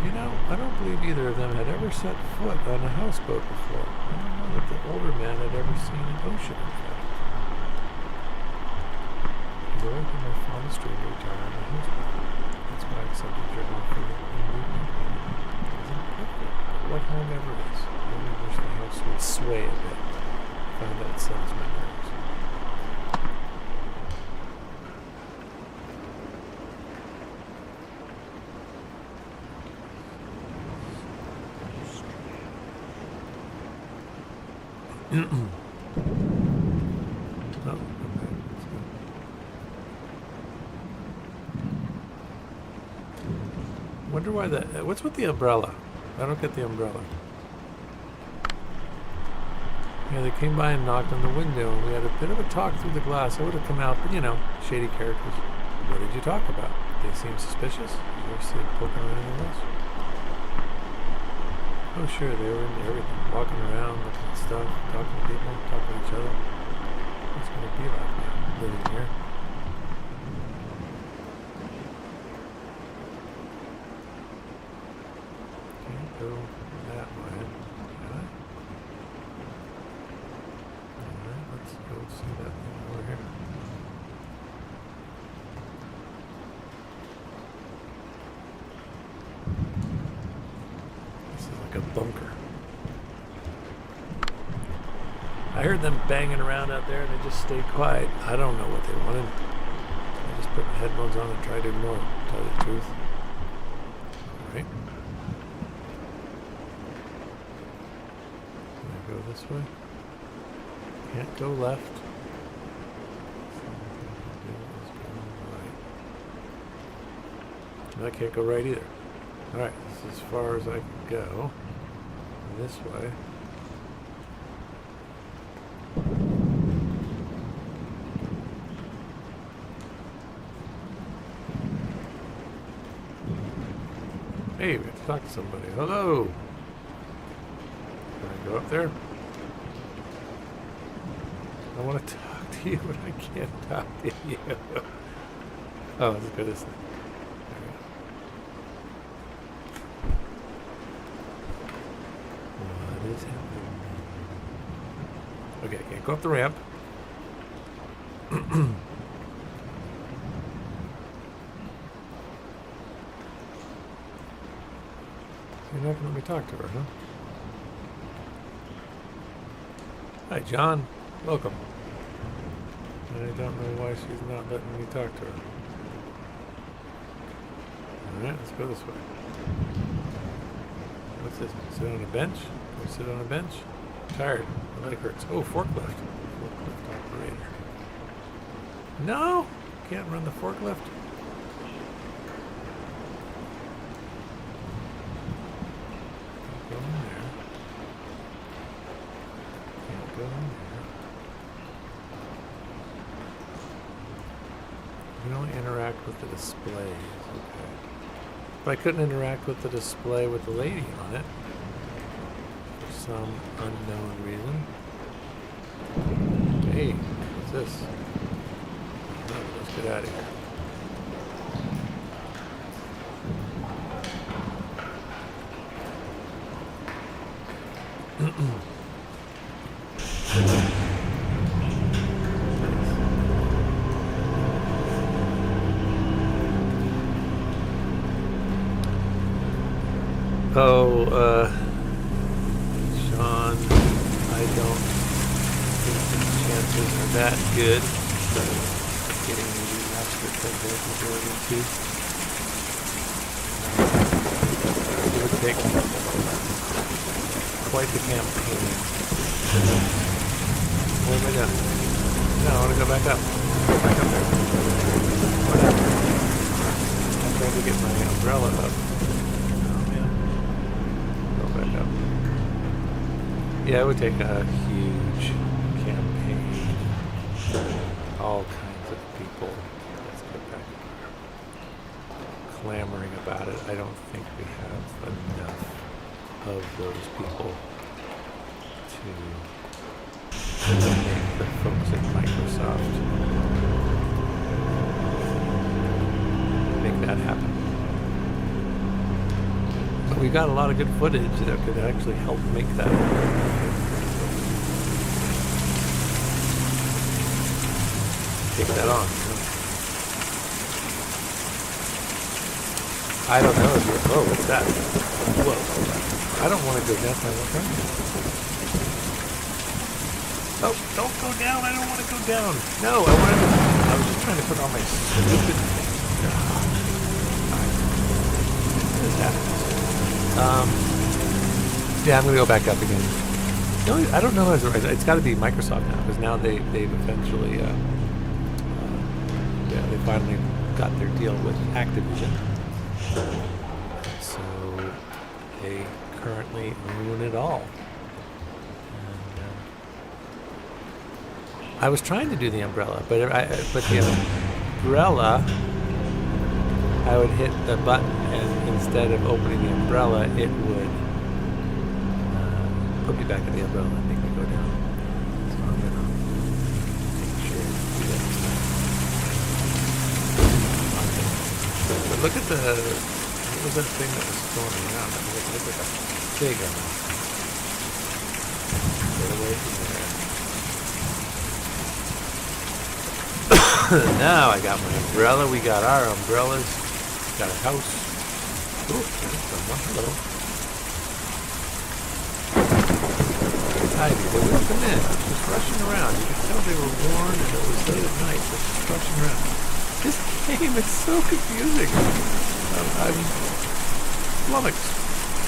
You know, I don't believe either of them had ever set foot on a houseboat before. I don't know that the older man had ever seen an ocean, in fact. He's always been my fondest dream to retire on a houseboat. That's why I accepted your offer and moved on. It isn't perfect, but what home ever is? I only wish the house would sway a bit. I found that settles my nerves. Oh, okay. Let's go. Wonder why what's with the umbrella? I don't get the umbrella. Yeah, they came by and knocked on the window, and we had a bit of a talk through the glass. I would have come out, but you know, shady characters. What did you talk about? They seem suspicious? Did you ever see them poking around anything else? Oh, sure, they were into everything. Walking around, looking at stuff, talking to people, talking to each other. What's it going to be like now, living here? Can't go that way. Can I? Alright, let's go see that thing over here. A bunker. I heard them banging around out there and they just stayed quiet. I don't know what they wanted. I just put my headphones on and tried to ignore them, to tell you the truth. Alright. Can I go this way? Can't go left. And I can't go right either. Alright, this is as far as I can go. This way. Hey, we have to talk to somebody. Hello! Can I go up there? I want to talk to you, but I can't talk to you. Oh, let's go this way. Okay, can't go up the ramp. You're not going to let me talk to her, huh? Hi, John. Welcome. I don't know why she's not letting me talk to her. Alright, let's go this way. What's this? Sit on a bench? Can we sit on a bench? I'm tired. My leg hurts. Oh, forklift. Forklift operator. No! Can't run the forklift. Can't go in there. Can't go in there. You can only interact with the displays. Okay. But I couldn't interact with the display with the lady on it. For some unknown reason. Hey, what's this? Oh, let's get out of here. Sean, I don't think the chances are that good of getting the master Phantasmagoria 2. It would take quite the campaign. Where am I going? No, I want to go back up. Back up there. What happened? I'm trying to get my umbrella up. Yeah, it would take a huge campaign. All kinds of people. Let's get back clamoring about it. I don't think we have enough of those people to make the folks at Microsoft make that happen. But we got a lot of good footage that could actually help make that happen. Take that on. I don't know if you're... Oh, what's that? Whoa. I don't want to go down. Oh, don't go down. I don't want to go down. No, I was just trying to put on my stupid... This happens. Yeah, I'm going to go back up again. No, I don't know. It's got to be Microsoft now, because now they've eventually... they finally got their deal with Activision. apparently ruin it all. And, I was trying to do the umbrella, but the umbrella, I would hit the button, and instead of opening the umbrella, it would put me back in the umbrella and make me go down. So I'm gonna make sure to do that this time. But look at what was that thing that was going around? It looked like a pig on it. Get away from there. Now I got my umbrella. We got our umbrellas. Got a house. Ooh, there's someone. Hello. Hi, they were come in, just rushing around. You could tell they were worn and it was late at night, but just rushing around. This game is so confusing. I'm flummoxed.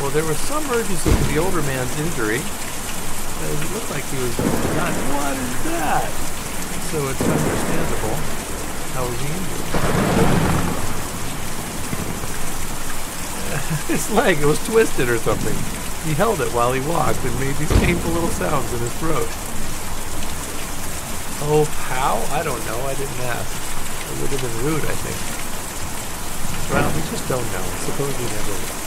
Well, there were some urges of the older man's injury. It looked like he was not. What is that? So it's understandable. How was he injured? His leg, it was twisted or something. He held it while he walked and made these painful little sounds in his throat. Oh, how? I don't know. I didn't ask. It would have been rude, I think. Well, we just don't know. Suppose we never will.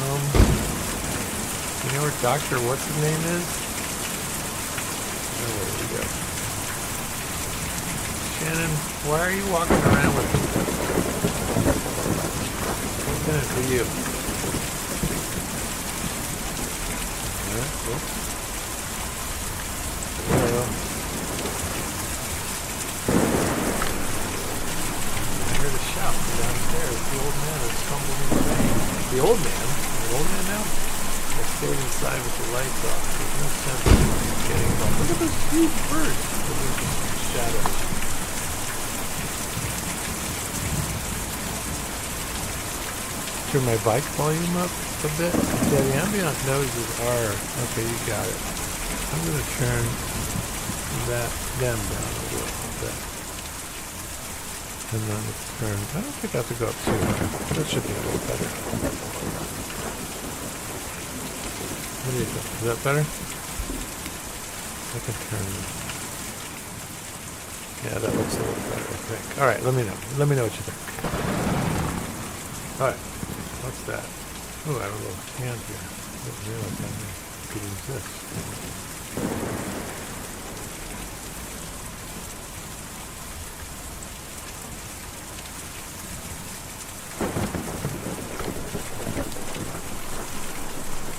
You know where Dr. What's his name is? Oh, where did we go? Shannon, why are you walking around with me? What's in it for you? Hello. I heard a shout from downstairs. The old man is stumbling in the rain. The old man? An old man now? I stayed inside with the lights off. There's no sense of getting involved. Look at those huge birds. Look at the shadows. Turn my bike volume up a bit. Yeah, the ambient noises are... Okay, you got it. I'm going to turn them down a little bit. And then let's turn... I don't think I have to go up too high. That should be a little better. What do you think? Is that better? I can turn... Yeah, that looks a little better, I think. Alright, let me know. Let me know what you think. Alright. What's that? Oh, I have a little hand here. I didn't realize that could exist.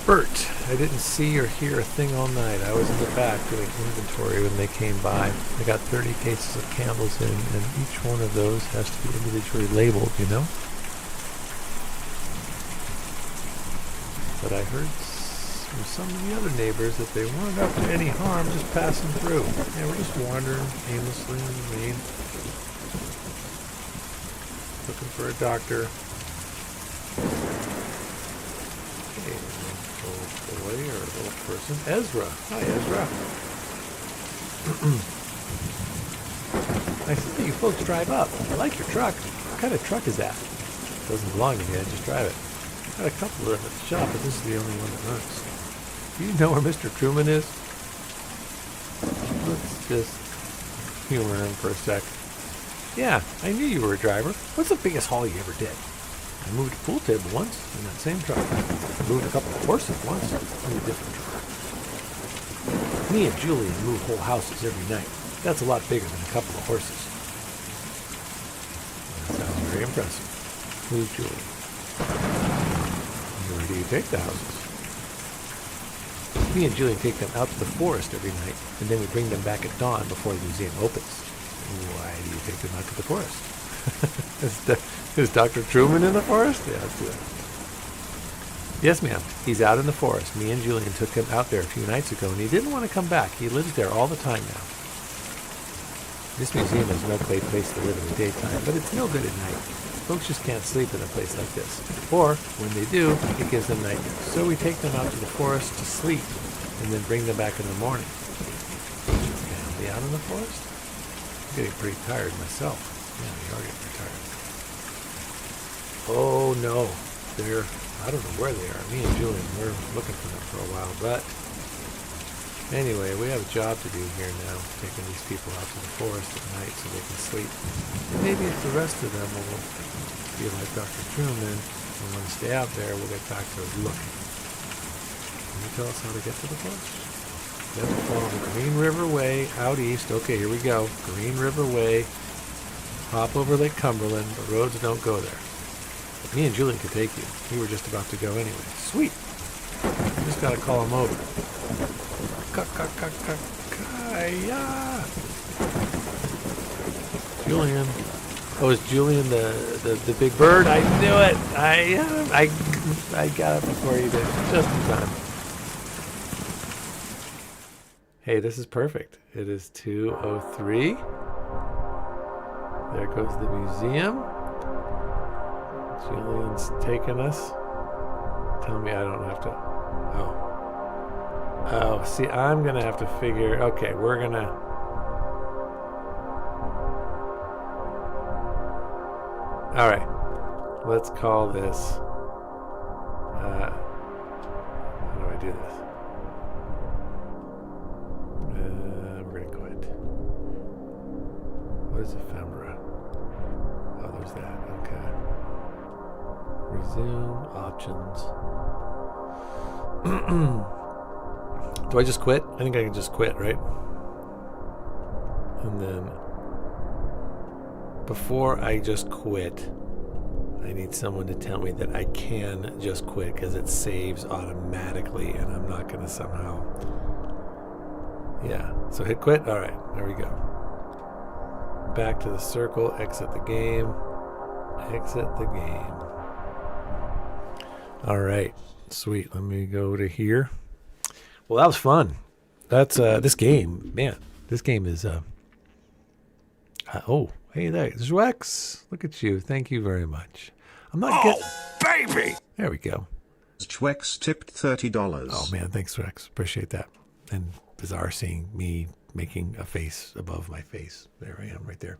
Bert, I didn't see or hear a thing all night. I was in the back doing inventory when they came by. I got 30 cases of candles in, and each one of those has to be individually labeled, you know? But I heard from some of the other neighbors that they weren't up to any harm just passing through. They were just wandering aimlessly in the rain, looking for a doctor. Hey, little boy or a little person. Ezra. Hi, Ezra. I see that you folks drive up. I like your truck. What kind of truck is that? It doesn't belong to me. I just drive it. Got a couple of them at the shop, but this is the only one that runs. Do you know where Mr. Truman is? Let's just humor him for a sec. Yeah, I knew you were a driver. What's the biggest haul you ever did? I moved a pool table once in that same truck. I moved a couple of horses once in a different truck. Me and Julian move whole houses every night. That's a lot bigger than a couple of horses. That sounds very impressive. Who's Julian? Where do you take the houses? Me and Julian take them out to the forest every night, and then we bring them back at dawn before the museum opens. Why do you take them out to the forest? Is Dr. Truman in the forest? Yeah, let's do that. Yes, ma'am. He's out in the forest. Me and Julian took him out there a few nights ago, and he didn't want to come back. He lives there all the time now. This museum is no great place to live in the daytime, but it's no good at night. Folks just can't sleep in a place like this. Or, when they do, it gives them nightmares. So we take them out to the forest to sleep, and then bring them back in the morning. Family out in the forest? I'm getting pretty tired myself. Yeah, we are getting pretty tired. Oh, no. they're, I don't know where they are. Me and Julian, we're looking for them for a while. But anyway, we have a job to do here now, taking these people out to the forest at night so they can sleep. And maybe if the rest of them will be like Dr. Truman and want to stay out there, we'll get back to looking. Can you tell us how to get to the forest? You have to follow the Green River Way out east. Okay, here we go. Green River Way. Hop over Lake Cumberland, but roads don't go there. But me and Julian could take you. We were just about to go anyway. Sweet. You just gotta call him over. Kaya. Julian. Oh, is Julian the big bird? I knew it. I got it before you did. Just in time. Hey, this is perfect. It is 2:03. There goes the museum. Julian's taking us. Tell me I don't have to. Oh, see, I'm going to have to figure. Okay, we're going to. All right. Let's call this. How do I do this? We're going to quit. What is ephemera? Oh, there's that. Okay. Resume options. Do I just quit? I think I can just quit, right? And then before I just quit, I need someone to tell me that I can just quit because it saves automatically and I'm not going to somehow. Yeah. So hit quit. All right. There we go. Back to the circle. Exit the game. Exit the game. All right. Sweet. Let me go to here. Well, that was fun. That's this game. Man, this game is oh, hey there. There's Rex. Look at you. Thank you very much. I'm not baby. There we go. Rex tipped $30. Oh man, thanks Rex. Appreciate that. And bizarre seeing me making a face above my face. There I am right there.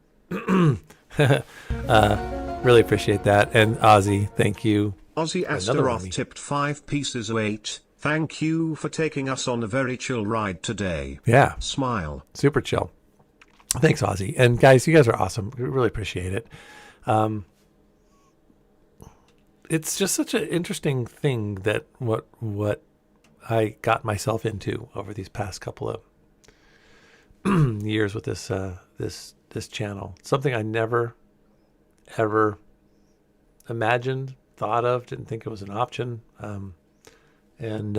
Really appreciate that. And Ozzy, thank you. Ozzy Astaroth tipped 5 pieces of 8. Thank you for taking us on a very chill ride today. Yeah. Smile. Super chill. Thanks, Ozzy. And guys, you guys are awesome. We really appreciate it. It's just such an interesting thing that what I got myself into over these past couple of years with this this channel. Something I never ever imagined, thought of, didn't think it was an option. And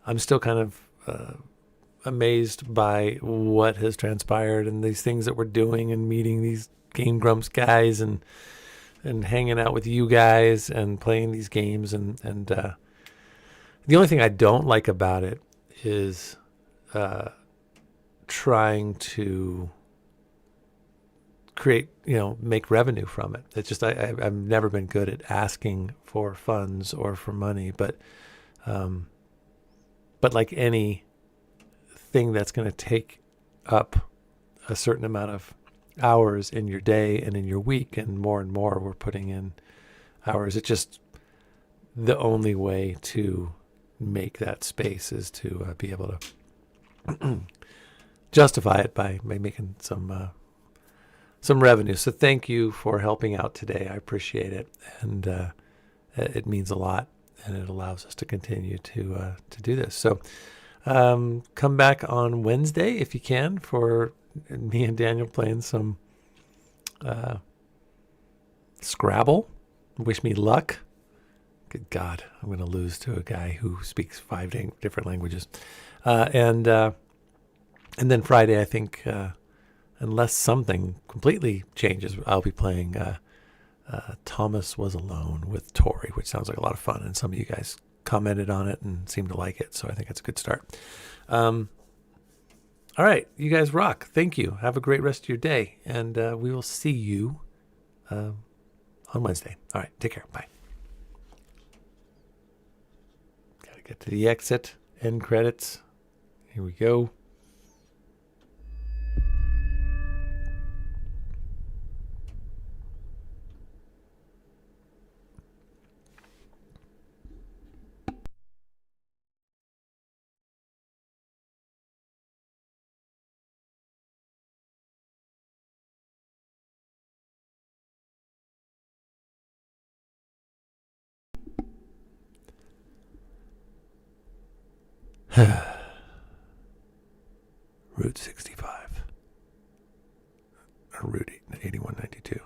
I'm still kind of amazed by what has transpired and these things that we're doing and meeting these Game Grumps guys and hanging out with you guys and playing these games. And the only thing I don't like about it is trying to create, make revenue from it. It's just I've never been good at asking for funds or for money, but like any thing that's going to take up a certain amount of hours in your day and in your week, and more we're putting in hours. It's just the only way to make that space is to be able to justify it by making some revenue. So thank you for helping out today. I appreciate it, and it means a lot, and it allows us to continue to do this. So come back on Wednesday if you can for me and Daniel playing some Scrabble. Wish me luck. Good God, I'm going to lose to a guy who speaks 5 different languages. And then Friday, I think, unless something completely changes, I'll be playing Thomas Was Alone with Tori, which sounds like a lot of fun. And some of you guys commented on it and seemed to like it, so I think it's a good start. All right, you guys rock. Thank you. Have a great rest of your day, and we will see you on Wednesday. All right, take care. Bye. Got to get to the exit. End credits. Here we go. Route 65. Or Route 8192.